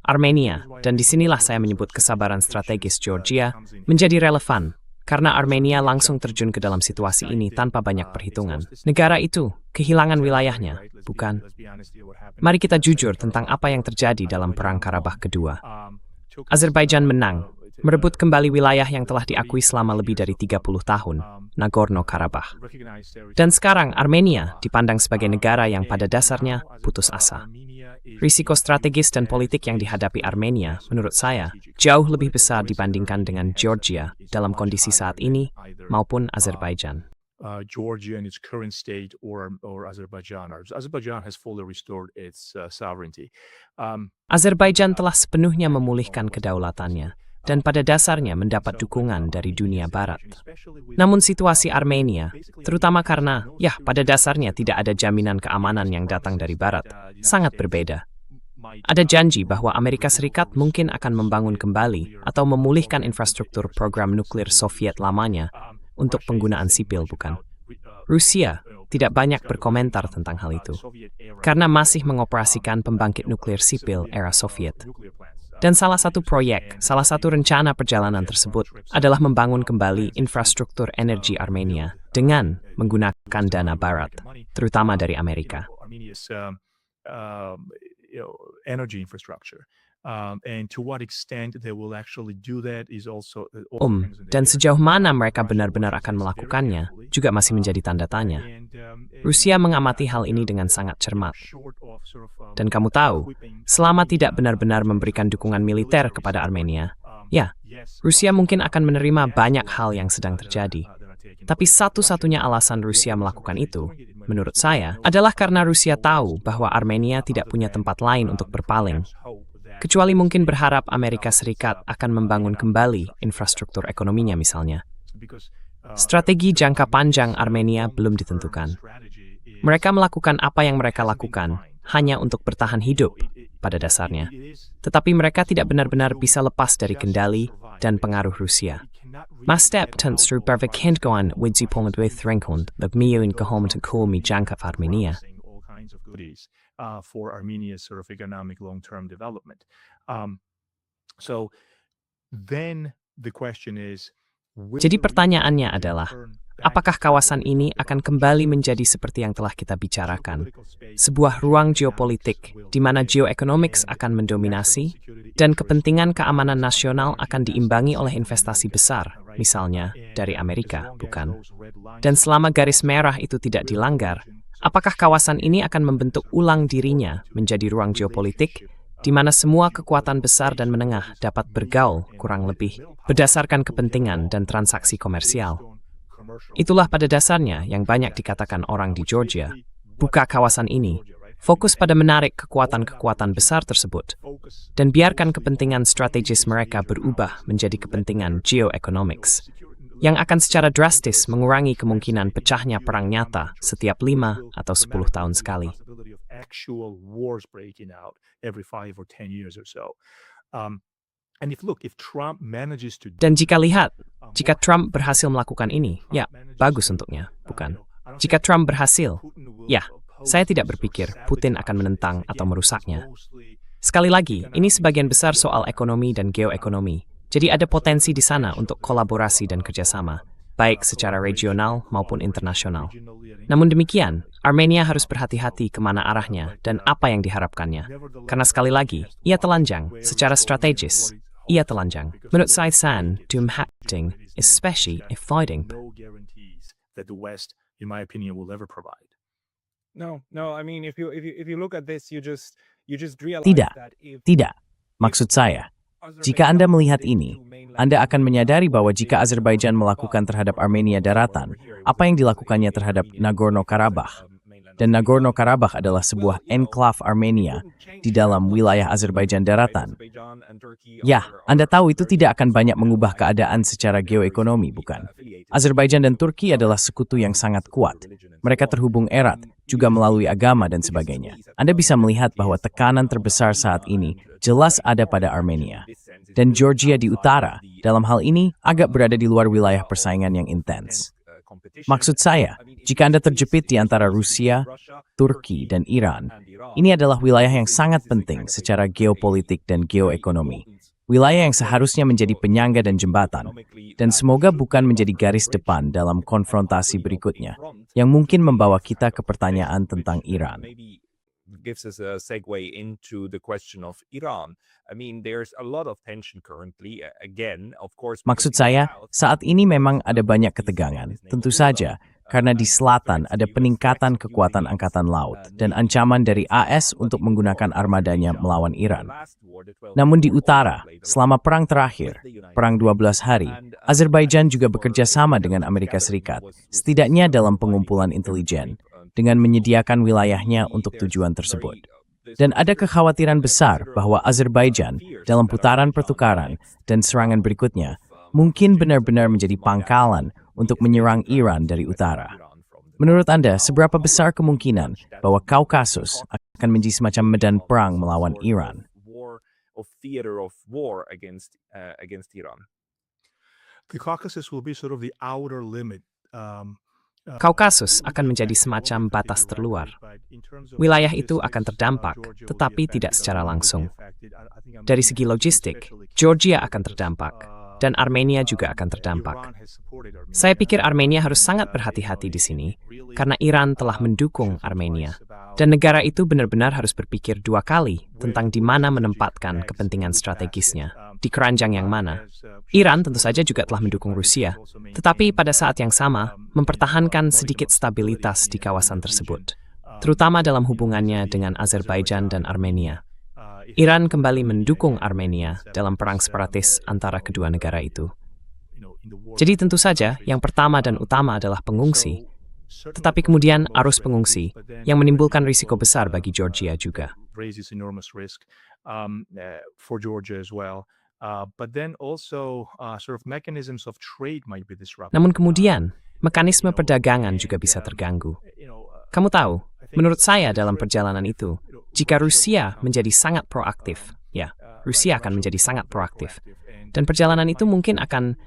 Armenia, dan disinilah saya menyebut kesabaran strategis Georgia, menjadi relevan, karena Armenia langsung terjun ke dalam situasi ini tanpa banyak perhitungan. Negara itu kehilangan wilayahnya, bukan? Mari kita jujur tentang apa yang terjadi dalam Perang Karabakh kedua. Azerbaijan menang, merebut kembali wilayah yang telah diakui selama lebih dari 30 tahun, Nagorno-Karabakh. Dan sekarang Armenia dipandang sebagai negara yang pada dasarnya putus asa. Risiko strategis dan politik yang dihadapi Armenia, menurut saya, jauh lebih besar dibandingkan dengan Georgia dalam kondisi saat ini maupun Azerbaijan. Georgia in its current state or Azerbaijan. Azerbaijan has fully restored its sovereignty. Azerbaijan telah sepenuhnya memulihkan kedaulatannya dan pada dasarnya mendapat dukungan dari dunia barat. Namun situasi Armenia, terutama karena, pada dasarnya tidak ada jaminan keamanan yang datang dari barat, sangat berbeda. Ada janji bahwa Amerika Serikat mungkin akan membangun kembali atau memulihkan infrastruktur program nuklir Soviet lamanya untuk penggunaan sipil, bukan? Rusia tidak banyak berkomentar tentang hal itu, karena masih mengoperasikan pembangkit nuklir sipil era Soviet. Dan salah satu rencana perjalanan tersebut adalah membangun kembali infrastruktur energi Armenia dengan menggunakan dana barat, terutama dari Amerika. Energy infrastructure. And to what extent they will actually do that is also Dan sejauh mana mereka benar-benar akan melakukannya juga masih menjadi tanda tanya. Rusia mengamati hal ini dengan sangat cermat. Dan kamu tahu, selama tidak benar-benar memberikan dukungan militer kepada Armenia, Rusia mungkin akan menerima banyak hal yang sedang terjadi. Tapi satu-satunya alasan Rusia melakukan itu, menurut saya, adalah karena Rusia tahu bahwa Armenia tidak punya tempat lain untuk berpaling. Kecuali mungkin berharap Amerika Serikat akan membangun kembali infrastruktur ekonominya misalnya. Strategi jangka panjang Armenia belum ditentukan. Mereka melakukan apa yang mereka lakukan hanya untuk bertahan hidup pada dasarnya. Tetapi mereka tidak benar-benar bisa lepas dari kendali dan pengaruh Rusia. Mastep tenstru bervikendgoan widziponget withrenkund lebmiuin kehometan kulmi jangka Armenia. For Armenia's sort of economic long-term development. So then the question is, jadi pertanyaannya adalah, apakah kawasan ini akan kembali menjadi seperti yang telah kita bicarakan? Sebuah ruang geopolitik di mana geoeconomics akan mendominasi dan kepentingan keamanan nasional akan diimbangi oleh investasi besar, misalnya dari Amerika, bukan? Dan selama garis merah itu tidak dilanggar, apakah kawasan ini akan membentuk ulang dirinya menjadi ruang geopolitik di mana semua kekuatan besar dan menengah dapat bergaul kurang lebih berdasarkan kepentingan dan transaksi komersial? Itulah pada dasarnya yang banyak dikatakan orang di Georgia. Buka kawasan ini, fokus pada menarik kekuatan-kekuatan besar tersebut, dan biarkan kepentingan strategis mereka berubah menjadi kepentingan geoeconomics, yang akan secara drastis mengurangi kemungkinan pecahnya perang nyata setiap 5 atau 10 tahun sekali. Dan jika Trump berhasil melakukan ini, bagus untuknya, bukan? Jika Trump berhasil, saya tidak berpikir Putin akan menentang atau merusaknya. Sekali lagi, ini sebagian besar soal ekonomi dan geoekonomi. Jadi ada potensi di sana untuk kolaborasi dan kerjasama, baik secara regional maupun internasional. Namun demikian, Armenia harus berhati-hati kemana arahnya dan apa yang diharapkannya. Karena sekali lagi, ia telanjang secara strategis. Ia telanjang. Menurut saya San, Dumhatting, especially if fighting. No guarantees that the West, in my opinion, will ever provide. No. I mean, if you look at this, you just realize Tidak, that if tidak. Maksud saya, jika Anda melihat ini, Anda akan menyadari bahwa jika Azerbaijan melakukan terhadap Armenia daratan, apa yang dilakukannya terhadap Nagorno-Karabakh. Dan Nagorno-Karabakh adalah sebuah enklave Armenia di dalam wilayah Azerbaijan daratan. Ya, Anda tahu itu tidak akan banyak mengubah keadaan secara geoekonomi, bukan? Azerbaijan dan Turki adalah sekutu yang sangat kuat. Mereka terhubung erat, juga melalui agama dan sebagainya. Anda bisa melihat bahwa tekanan terbesar saat ini jelas ada pada Armenia. Dan Georgia di utara, dalam hal ini, agak berada di luar wilayah persaingan yang intens. Maksud saya, jika Anda terjepit di antara Rusia, Turki, dan Iran, ini adalah wilayah yang sangat penting secara geopolitik dan geoekonomi. Wilayah yang seharusnya menjadi penyangga dan jembatan, dan semoga bukan menjadi garis depan dalam konfrontasi berikutnya, yang mungkin membawa kita ke pertanyaan tentang Iran. Gives us a segue into the question of Iran. I mean, there's a lot of tension currently. Again, of course. Maksud saya, saat ini memang ada banyak ketegangan. Tentu saja, karena di selatan ada peningkatan kekuatan angkatan laut dan ancaman dari AS untuk menggunakan armadanya melawan Iran. Namun di utara, selama perang terakhir, perang 12 hari, Azerbaijan juga bekerja sama dengan Amerika Serikat, setidaknya dalam pengumpulan intelijen, dengan menyediakan wilayahnya untuk tujuan tersebut. Dan ada kekhawatiran besar bahwa Azerbaijan dalam putaran pertukaran dan serangan berikutnya mungkin benar-benar menjadi pangkalan untuk menyerang Iran dari utara. Menurut Anda, seberapa besar kemungkinan bahwa Kaukasus akan menjadi semacam medan perang melawan Iran? The Caucasus will be sort of the outer limit. Kaukasus akan menjadi semacam batas terluar. Wilayah itu akan terdampak, tetapi tidak secara langsung. Dari segi logistik, Georgia akan terdampak, dan Armenia juga akan terdampak. Saya pikir Armenia harus sangat berhati-hati di sini, karena Iran telah mendukung Armenia. Dan negara itu benar-benar harus berpikir dua kali tentang di mana menempatkan kepentingan strategisnya, di keranjang yang mana. Iran tentu saja juga telah mendukung Rusia, tetapi pada saat yang sama mempertahankan sedikit stabilitas di kawasan tersebut, terutama dalam hubungannya dengan Azerbaijan dan Armenia. Iran kembali mendukung Armenia dalam perang separatis antara kedua negara itu. Jadi tentu saja yang pertama dan utama adalah pengungsi, tetapi kemudian arus pengungsi yang menimbulkan risiko besar bagi Georgia juga. Namun kemudian, mekanisme perdagangan juga bisa terganggu. Kamu tahu, menurut saya dalam perjalanan itu, jika Rusia menjadi sangat proaktif, ya, Rusia akan menjadi sangat proaktif. Dan perjalanan itu mungkin akan,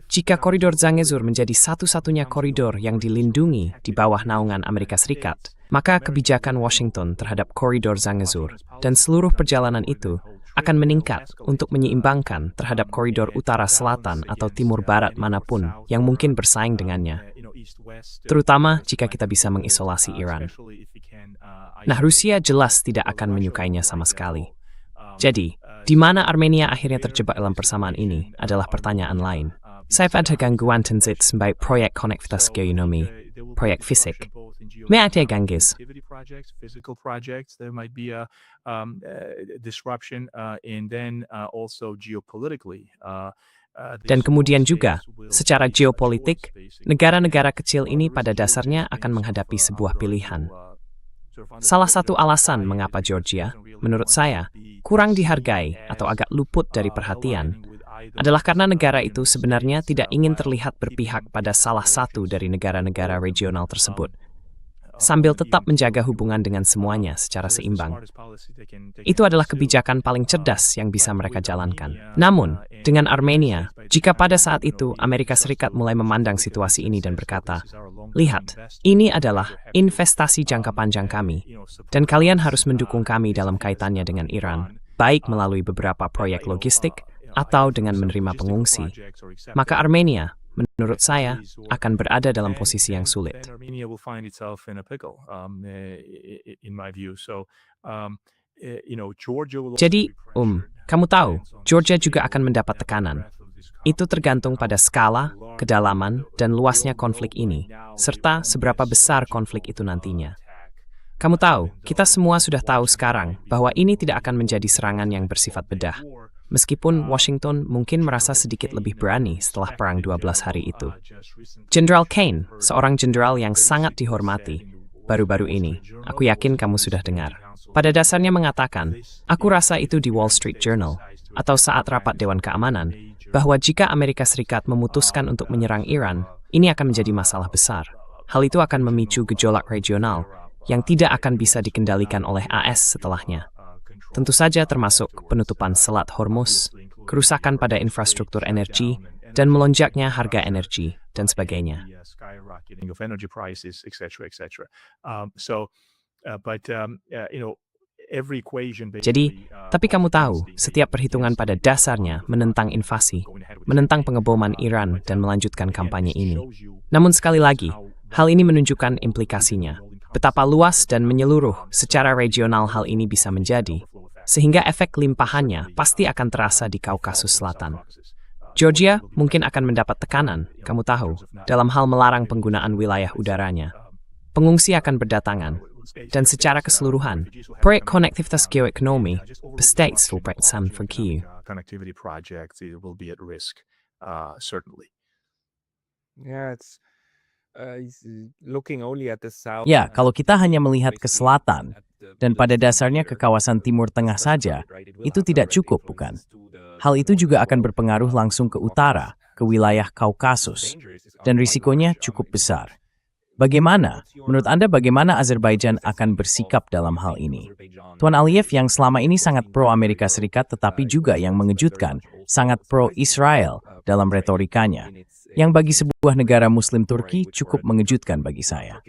jika koridor Zangezur menjadi satu-satunya koridor yang dilindungi di bawah naungan Amerika Serikat, maka kebijakan Washington terhadap koridor Zangezur dan seluruh perjalanan itu akan meningkat untuk menyeimbangkan terhadap koridor utara-selatan atau timur-barat manapun yang mungkin bersaing dengannya, terutama jika kita bisa mengisolasi Iran. Nah, Rusia jelas tidak akan menyukainya sama sekali. Jadi, di mana Armenia akhirnya terjebak dalam persamaan ini adalah pertanyaan lain. Saya pada gangguan transit sebagai proyek konektivitas geonomi, proyek fisik. May ada gangguan. Physical projects, there might be a disruption, and then also geopolitically. Dan kemudian juga, secara geopolitik, negara-negara kecil ini pada dasarnya akan menghadapi sebuah pilihan. Salah satu alasan mengapa Georgia, menurut saya, kurang dihargai atau agak luput dari perhatian adalah karena negara itu sebenarnya tidak ingin terlihat berpihak pada salah satu dari negara-negara regional tersebut, sambil tetap menjaga hubungan dengan semuanya secara seimbang. Itu adalah kebijakan paling cerdas yang bisa mereka jalankan. Namun, dengan Armenia, jika pada saat itu Amerika Serikat mulai memandang situasi ini dan berkata, "Lihat, ini adalah investasi jangka panjang kami, dan kalian harus mendukung kami dalam kaitannya dengan Iran, baik melalui beberapa proyek logistik atau dengan menerima pengungsi," maka Armenia, menurut saya, akan berada dalam posisi yang sulit. Armenia will find itself in a pickle, in my view. So, Georgia will also Jadi, be pressured. kamu tahu, Georgia juga akan mendapat tekanan. Itu tergantung pada skala, kedalaman, dan luasnya konflik ini, serta seberapa besar konflik itu nantinya. Kamu tahu, kita semua sudah tahu sekarang bahwa ini tidak akan menjadi serangan yang bersifat bedah. Meskipun Washington mungkin merasa sedikit lebih berani setelah Perang 12 Hari itu. Jenderal Kane, seorang jenderal yang sangat dihormati, baru-baru ini, aku yakin kamu sudah dengar, pada dasarnya mengatakan, aku rasa itu di Wall Street Journal, atau saat rapat Dewan Keamanan, bahwa jika Amerika Serikat memutuskan untuk menyerang Iran, ini akan menjadi masalah besar. Hal itu akan memicu gejolak regional yang tidak akan bisa dikendalikan oleh AS setelahnya. Tentu saja termasuk penutupan Selat Hormuz, kerusakan pada infrastruktur energi, dan melonjaknya harga energi, dan sebagainya. Skyrocketing of energy prices, etc., etc. Jadi, tapi kamu tahu, setiap perhitungan pada dasarnya menentang invasi, menentang pengeboman Iran, dan melanjutkan kampanye ini. Namun sekali lagi, hal ini menunjukkan implikasinya. Betapa luas dan menyeluruh secara regional hal ini bisa menjadi, sehingga efek limpahannya pasti akan terasa di Kaukasus Selatan. Georgia mungkin akan mendapat tekanan, kamu tahu, dalam hal melarang penggunaan wilayah udaranya. Pengungsi akan berdatangan, dan secara keseluruhan, proyek konektivitas geoekonomi bestaatsvol for Kiev. Connectivity projects will be at risk, certainly. Yeah, it's looking only at the south. Ya, kalau kita hanya melihat ke selatan, dan pada dasarnya ke kawasan Timur Tengah saja, itu tidak cukup, bukan? Hal itu juga akan berpengaruh langsung ke utara, ke wilayah Kaukasus, dan risikonya cukup besar. Bagaimana? Menurut Anda bagaimana Azerbaijan akan bersikap dalam hal ini? Tuan Aliyev yang selama ini sangat pro-Amerika Serikat tetapi juga yang mengejutkan, sangat pro-Israel dalam retorikanya, yang bagi sebuah negara Muslim Turki cukup mengejutkan bagi saya.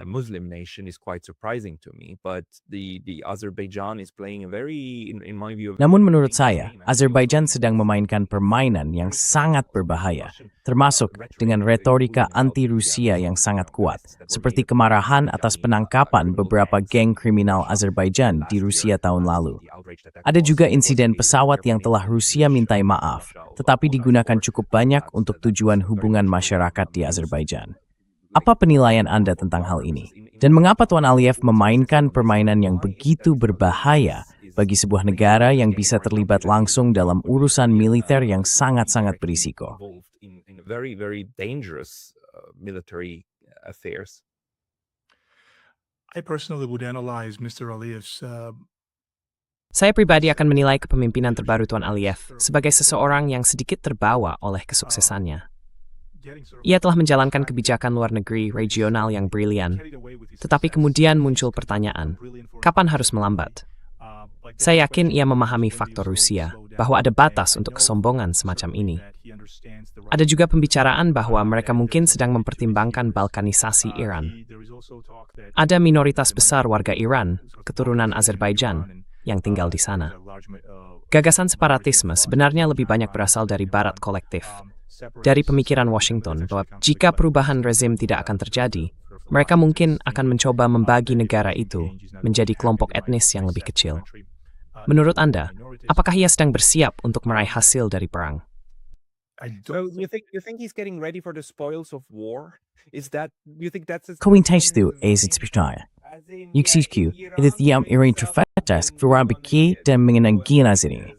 Muslim nation is quite surprising to me, but the Azerbaijan is playing a very, in my view. Namun menurut saya, Azerbaijan sedang memainkan permainan yang sangat berbahaya, termasuk dengan retorika anti-Rusia yang sangat kuat, seperti kemarahan atas penangkapan beberapa geng kriminal Azerbaijan di Rusia tahun lalu. Ada juga insiden pesawat yang telah Rusia mintai maaf, tetapi digunakan cukup banyak untuk tujuan hubungan masyarakat di Azerbaijan. Apa penilaian Anda tentang hal ini? Dan mengapa Tuan Aliyev memainkan permainan yang begitu berbahaya bagi sebuah negara yang bisa terlibat langsung dalam urusan militer yang sangat-sangat berisiko? Very, very dangerous military affairs. I personally would analyze Mr. Aliyev's Saya pribadi akan menilai kepemimpinan terbaru Tuan Aliyev sebagai seseorang yang sedikit terbawa oleh kesuksesannya. Ia telah menjalankan kebijakan luar negeri regional yang brilian, tetapi kemudian muncul pertanyaan, kapan harus melambat? Saya yakin ia memahami faktor Rusia, bahwa ada batas untuk kesombongan semacam ini. Ada juga pembicaraan bahwa mereka mungkin sedang mempertimbangkan balkanisasi Iran. Ada minoritas besar warga Iran, keturunan Azerbaijan, yang tinggal di sana. Gagasan separatisme sebenarnya lebih banyak berasal dari barat kolektif, dari pemikiran Washington bahwa jika perubahan rezim tidak akan terjadi, mereka mungkin akan mencoba membagi negara itu menjadi kelompok etnis yang lebih kecil. Menurut Anda, apakah ia sedang bersiap untuk meraih hasil dari perang? So you think he's getting ready for the spoils of war? Is that you think that's Komentestu ezit percaya. Yüksek editiyam irin trafetas verabiki dan mengenangian azini.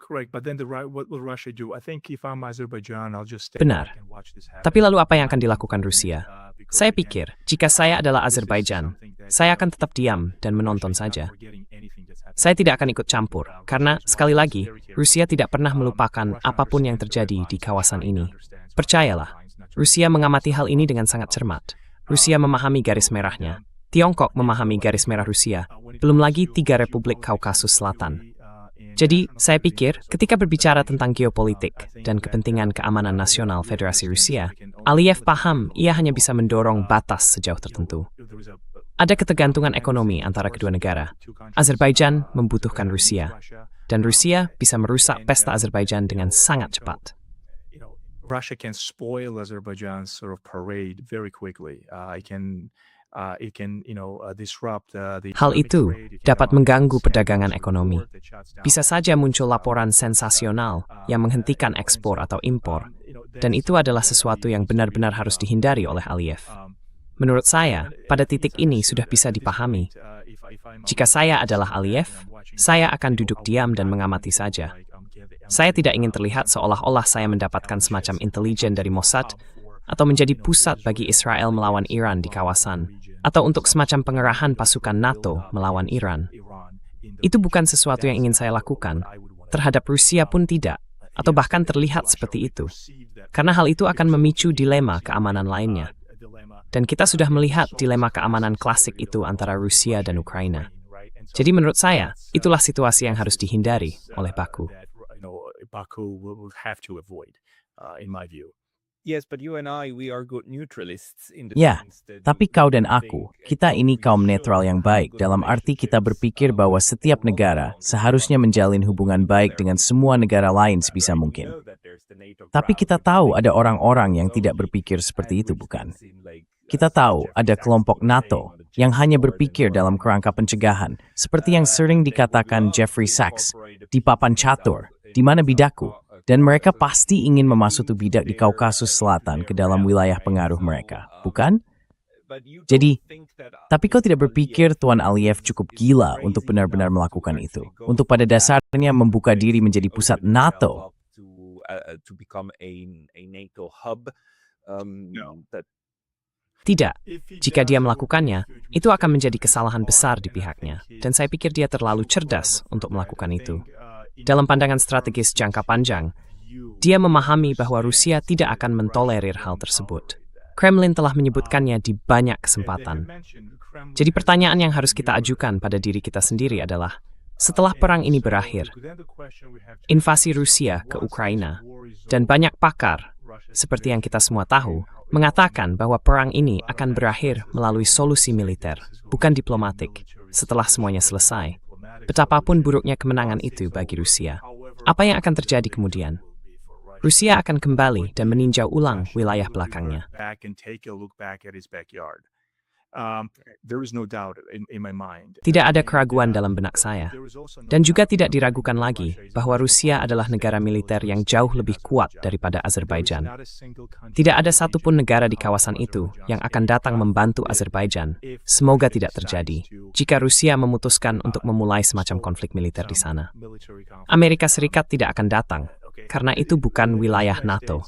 correct, but then what will Russia do? I think if I'm Azerbaijan, I'll just stay Benar. back and watch this happen. Tapi lalu apa yang akan dilakukan Rusia? Saya pikir, jika saya adalah Azerbaijan, saya akan tetap diam dan menonton saja. Saya tidak akan ikut campur, karena, sekali lagi, Rusia tidak pernah melupakan apapun yang terjadi di kawasan ini. Percayalah, Rusia mengamati hal ini dengan sangat cermat. Rusia memahami garis merahnya. Tiongkok memahami garis merah Rusia. Belum lagi 3 republik Kaukasus Selatan. Jadi, saya pikir, ketika berbicara tentang geopolitik dan kepentingan keamanan nasional Federasi Rusia, Aliyev paham ia hanya bisa mendorong batas sejauh tertentu. Ada ketergantungan ekonomi antara kedua negara. Azerbaijan membutuhkan Rusia, dan Rusia bisa merusak pesta Azerbaijan dengan sangat cepat. Russia can spoil Azerbaijan's sort of parade very quickly. It can, disrupt the Hal economic itu trade, it can dapat launch mengganggu sanctions perdagangan to the ekonomi. world that shuts down. Bisa saja muncul laporan sensasional yang menghentikan ekspor atau impor, dan itu adalah sesuatu yang benar-benar harus dihindari oleh Aliyev. Menurut saya, pada titik ini sudah bisa dipahami. Jika saya adalah Aliyev, saya akan duduk diam dan mengamati saja. Saya tidak ingin terlihat seolah-olah saya mendapatkan semacam intelijen dari Mossad atau menjadi pusat bagi Israel melawan Iran di kawasan, atau untuk semacam pengerahan pasukan NATO melawan Iran. Itu bukan sesuatu yang ingin saya lakukan. Terhadap Rusia pun tidak, atau bahkan terlihat seperti itu. Karena hal itu akan memicu dilema keamanan lainnya. Dan kita sudah melihat dilema keamanan klasik itu antara Rusia dan Ukraina. Jadi menurut saya, itulah situasi yang harus dihindari oleh Baku. Baku will have to avoid, in my view. Yes, but you and I, we are good neutralists in the Ya, sense that tapi we kau dan think aku, kita ini kaum netral yang baik dalam arti kita berpikir bahwa setiap negara seharusnya menjalin hubungan baik dengan semua negara lain sebisa mungkin. Tapi kita tahu ada orang-orang yang tidak berpikir seperti itu, bukan? Kita tahu ada kelompok NATO yang hanya berpikir dalam kerangka pencegahan, seperti yang sering dikatakan Jeffrey Sachs di papan catur, di mana bidaku, dan mereka pasti ingin memasukkan bidak di Kaukasus Selatan ke dalam wilayah pengaruh mereka, bukan? Jadi, tapi kau tidak berpikir Tuan Aliyev cukup gila untuk benar-benar melakukan itu, untuk pada dasarnya membuka diri menjadi pusat NATO. To become a NATO hub. Tidak, jika dia melakukannya, itu akan menjadi kesalahan besar di pihaknya, dan saya pikir dia terlalu cerdas untuk melakukan itu. Dalam pandangan strategis jangka panjang, dia memahami bahwa Rusia tidak akan mentolerir hal tersebut. Kremlin telah menyebutkannya di banyak kesempatan. Jadi pertanyaan yang harus kita ajukan pada diri kita sendiri adalah, setelah perang ini berakhir, invasi Rusia ke Ukraina, dan banyak pakar, seperti yang kita semua tahu, mengatakan bahwa perang ini akan berakhir melalui solusi militer, bukan diplomatik, setelah semuanya selesai. Betapapun buruknya kemenangan itu bagi Rusia, apa yang akan terjadi kemudian? Rusia akan kembali dan meninjau ulang wilayah belakangnya. Tidak ada keraguan dalam benak saya. Dan juga tidak diragukan lagi bahwa Rusia adalah negara militer yang jauh lebih kuat daripada Azerbaijan. Tidak ada satupun negara di kawasan itu yang akan datang membantu Azerbaijan. Semoga tidak terjadi jika Rusia memutuskan untuk memulai semacam konflik militer di sana. Amerika Serikat tidak akan datang, karena itu bukan wilayah NATO.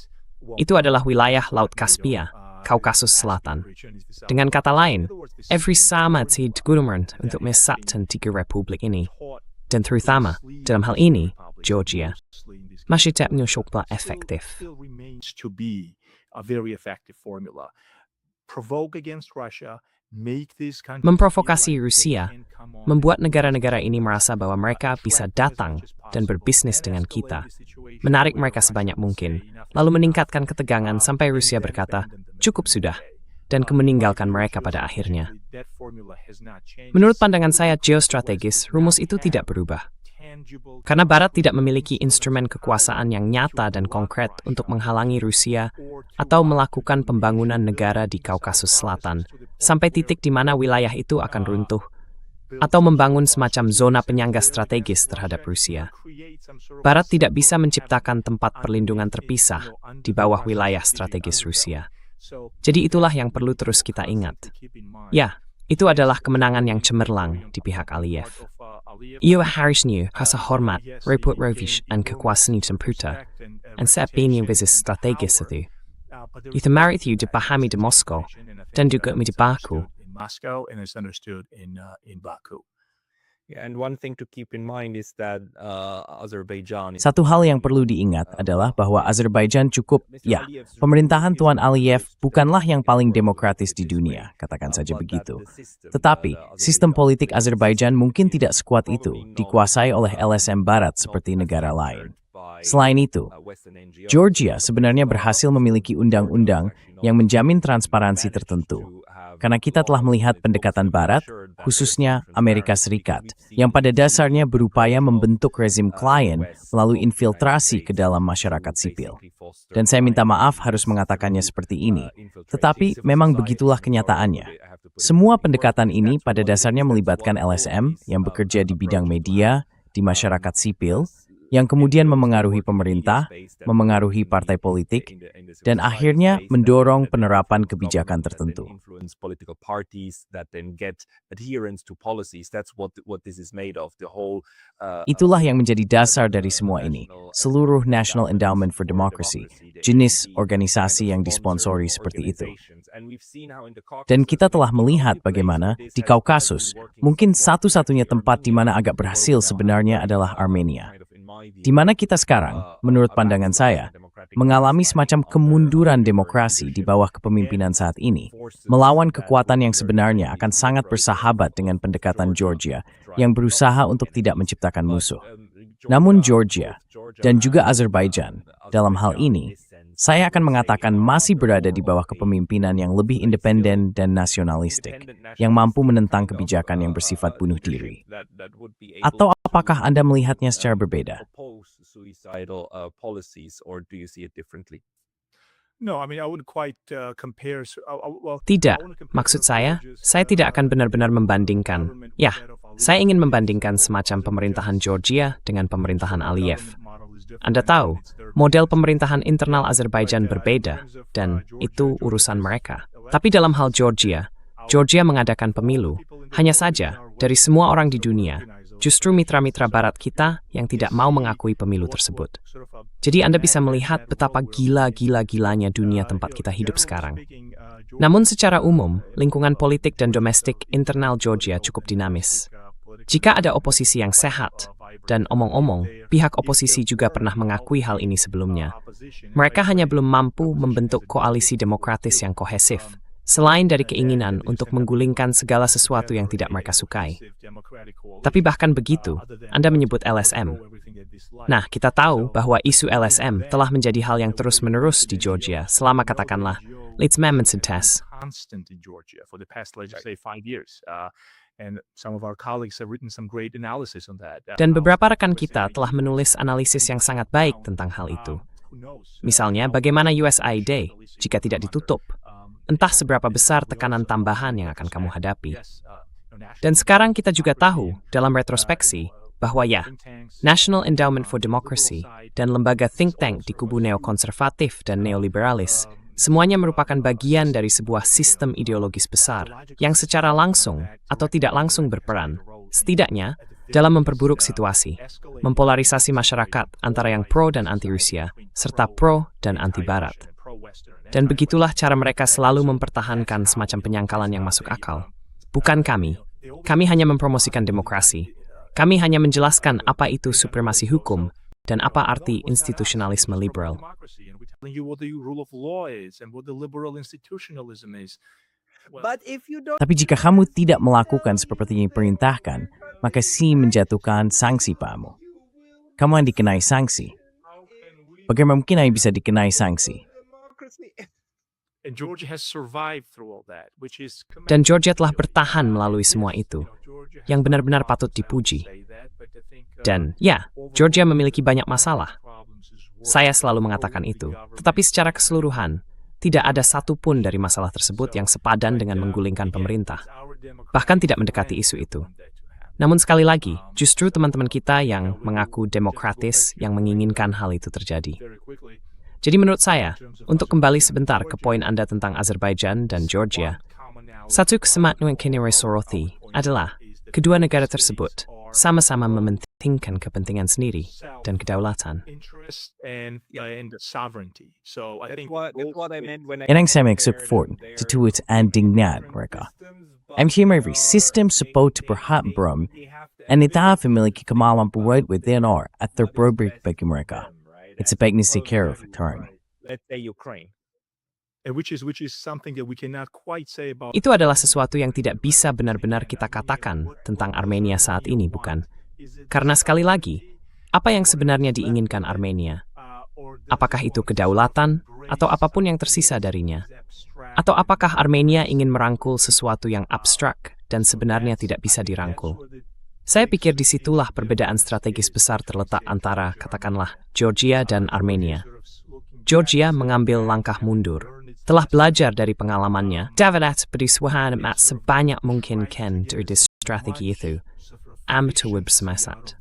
Itu adalah wilayah Laut Kaspia, Kaukasus Selatan. Dengan kata lain, every sama tid gudumran untuk mesakkan tiga republik ini, dan terutama dalam hal ini, Georgia, masih tak menyokong efektif. Memprovokasi Rusia, membuat negara-negara ini merasa bahwa mereka bisa datang dan berbisnis dengan kita, menarik mereka sebanyak mungkin, lalu meningkatkan ketegangan sampai Rusia berkata, cukup sudah, dan meninggalkan mereka pada akhirnya. Menurut pandangan saya geostrategis, rumus itu tidak berubah. Karena Barat tidak memiliki instrumen kekuasaan yang nyata dan konkret untuk menghalangi Rusia atau melakukan pembangunan negara di Kaukasus Selatan sampai titik di mana wilayah itu akan runtuh, atau membangun semacam zona penyangga strategis terhadap Rusia. Barat tidak bisa menciptakan tempat perlindungan terpisah di bawah wilayah strategis Rusia. Jadi itulah yang perlu terus kita ingat. Ya, itu adalah kemenangan yang cemerlang di pihak Aliyev. Ia harusnya rasa hormat, reput Rovish, dan kekuasaan semputa, dan sebenarnya visi strategis itu. Itu mari itu dipahami di Moskow, dan juga di Baku. And one thing to keep in mind is that Azerbaijan. Satu hal yang perlu diingat adalah bahwa Azerbaijan cukup, ya, pemerintahan Tuan Aliyev bukanlah yang paling demokratis di dunia, katakan saja begitu. Tetapi, sistem politik Azerbaijan mungkin tidak sekuat itu, dikuasai oleh LSM Barat seperti negara lain. Selain itu, Georgia sebenarnya berhasil memiliki undang-undang yang menjamin transparansi tertentu. Karena kita telah melihat pendekatan Barat, khususnya Amerika Serikat, yang pada dasarnya berupaya membentuk rezim klien melalui infiltrasi ke dalam masyarakat sipil. Dan saya minta maaf harus mengatakannya seperti ini, tetapi memang begitulah kenyataannya. Semua pendekatan ini pada dasarnya melibatkan LSM yang bekerja di bidang media, di masyarakat sipil, yang kemudian memengaruhi pemerintah, memengaruhi partai politik, dan akhirnya mendorong penerapan kebijakan tertentu. Itulah yang menjadi dasar dari semua ini, seluruh National Endowment for Democracy, jenis organisasi yang disponsori seperti itu. Dan kita telah melihat bagaimana di Kaukasus, mungkin satu-satunya tempat di mana agak berhasil sebenarnya adalah Armenia. Di mana kita sekarang, menurut pandangan saya, mengalami semacam kemunduran demokrasi di bawah kepemimpinan saat ini, melawan kekuatan yang sebenarnya akan sangat bersahabat dengan pendekatan Georgia yang berusaha untuk tidak menciptakan musuh. Namun Georgia dan juga Azerbaijan, dalam hal ini, saya akan mengatakan masih berada di bawah kepemimpinan yang lebih independen dan nasionalistik, yang mampu menentang kebijakan yang bersifat bunuh diri. Atau apakah Anda melihatnya secara berbeda? Tidak, maksud saya tidak akan benar-benar membandingkan. Ya, saya ingin membandingkan semacam pemerintahan Georgia dengan pemerintahan Aliyev. Anda tahu, model pemerintahan internal Azerbaijan berbeda, dan itu urusan mereka. Tapi dalam hal Georgia mengadakan pemilu. Hanya saja, dari semua orang di dunia, justru mitra-mitra barat kita yang tidak mau mengakui pemilu tersebut. Jadi Anda bisa melihat betapa gila-gilanya dunia tempat kita hidup sekarang. Namun secara umum, lingkungan politik dan domestik internal Georgia cukup dinamis. Jika ada oposisi yang sehat, dan omong-omong, pihak oposisi juga pernah mengakui hal ini sebelumnya. Mereka hanya belum mampu membentuk koalisi demokratis yang kohesif, selain dari keinginan untuk menggulingkan segala sesuatu yang tidak mereka sukai. Tapi bahkan begitu, Anda menyebut LSM. Nah, kita tahu bahwa isu LSM telah menjadi hal yang terus-menerus di Georgia selama katakanlah Litzman-Mensid test. Dan beberapa rekan kita telah menulis analisis yang sangat baik tentang hal itu. Misalnya, bagaimana USAID jika tidak ditutup? Entah seberapa besar tekanan tambahan yang akan kamu hadapi. Dan sekarang kita juga tahu, dalam retrospeksi, bahwa ya, National Endowment for Democracy dan lembaga think tank di kubu neokonservatif dan neoliberalis semuanya merupakan bagian dari sebuah sistem ideologis besar yang secara langsung atau tidak langsung berperan, setidaknya, dalam memperburuk situasi, mempolarisasi masyarakat antara yang pro dan anti-Rusia, serta pro dan anti-Barat. Dan begitulah cara mereka selalu mempertahankan semacam penyangkalan yang masuk akal. Bukan kami. Kami hanya mempromosikan demokrasi. Kami hanya menjelaskan apa itu supremasi hukum dan apa arti institusionalisme liberal. Tapi jika kamu tidak melakukan seperti yang diperintahkan, maka Xi menjatuhkan sanksi padamu. Kamu akan dikenai sanksi. Bagaimana mungkin Anda bisa dikenai sanksi? Dan Georgia telah bertahan melalui semua itu, yang benar-benar patut dipuji. Dan ya, Georgia memiliki banyak masalah. Saya selalu mengatakan itu, tetapi secara keseluruhan, tidak ada satupun dari masalah tersebut yang sepadan dengan menggulingkan pemerintah. Bahkan tidak mendekati isu itu. Namun sekali lagi, justru teman-teman kita yang mengaku demokratis yang menginginkan hal itu terjadi. Jadi menurut saya, untuk kembali sebentar ke poin Anda tentang Azerbaijan dan Georgia, satu kesamaan yang kini soroti adalah kedua negara tersebut sama-sama mementingkan kepentingan sendiri dan kedaulatan. Yan ang saya maksud Ford, tutuit ang dignan mereka. MCM every system supposed to berhambrum, and ita memiliki kemampuan within or at their probik bagi mereka. It's a big need to take care of turn. Let's say Ukraine. Itu adalah sesuatu yang tidak bisa benar-benar kita katakan tentang Armenia saat ini, bukan? Karena sekali lagi, Apa yang sebenarnya diinginkan Armenia? Apakah itu kedaulatan atau apapun yang tersisa darinya? Atau apakah Armenia ingin merangkul sesuatu yang abstrak dan sebenarnya tidak bisa dirangkul? Saya pikir disitulah perbedaan strategis besar terletak antara, katakanlah, Georgia dan Armenia. Georgia mengambil langkah mundur, telah belajar dari pengalamannya. Davidat berusaha sebanyak mungkin dari strategi itu. Amateur bersemangat.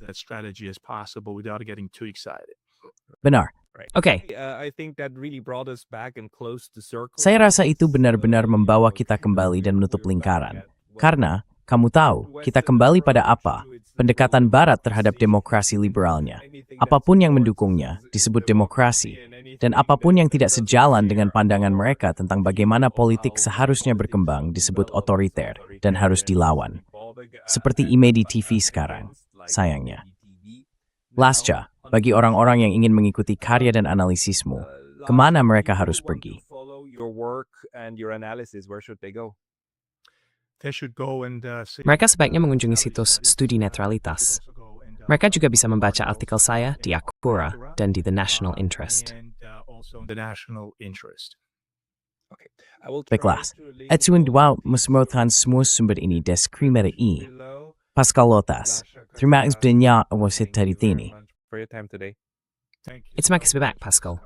Benar. Oke, I think that really brought us back and close the circle. Saya rasa itu benar-benar membawa kita kembali dan menutup lingkaran. Karena, kamu tahu, kita kembali pada apa? Pendekatan Barat terhadap demokrasi liberalnya. Apapun yang mendukungnya disebut demokrasi. Dan apapun yang tidak sejalan dengan pandangan mereka tentang bagaimana politik seharusnya berkembang disebut otoriter dan harus dilawan. Seperti Imedi TV sekarang, sayangnya. Lascia, bagi orang-orang yang ingin mengikuti karya dan analisismu, kemana mereka harus pergi? mereka sebaiknya mengunjungi situs studi netralitas. Mereka juga bisa membaca artikel saya di Akura dan di The National Interest. Baiklah, Etsuin Dua mesemutkan semua sumber ini deskrimere ini. Pascal Lotas, terima kasih banyak atas hari ini. For your time today. It's Marcus back, Pascal.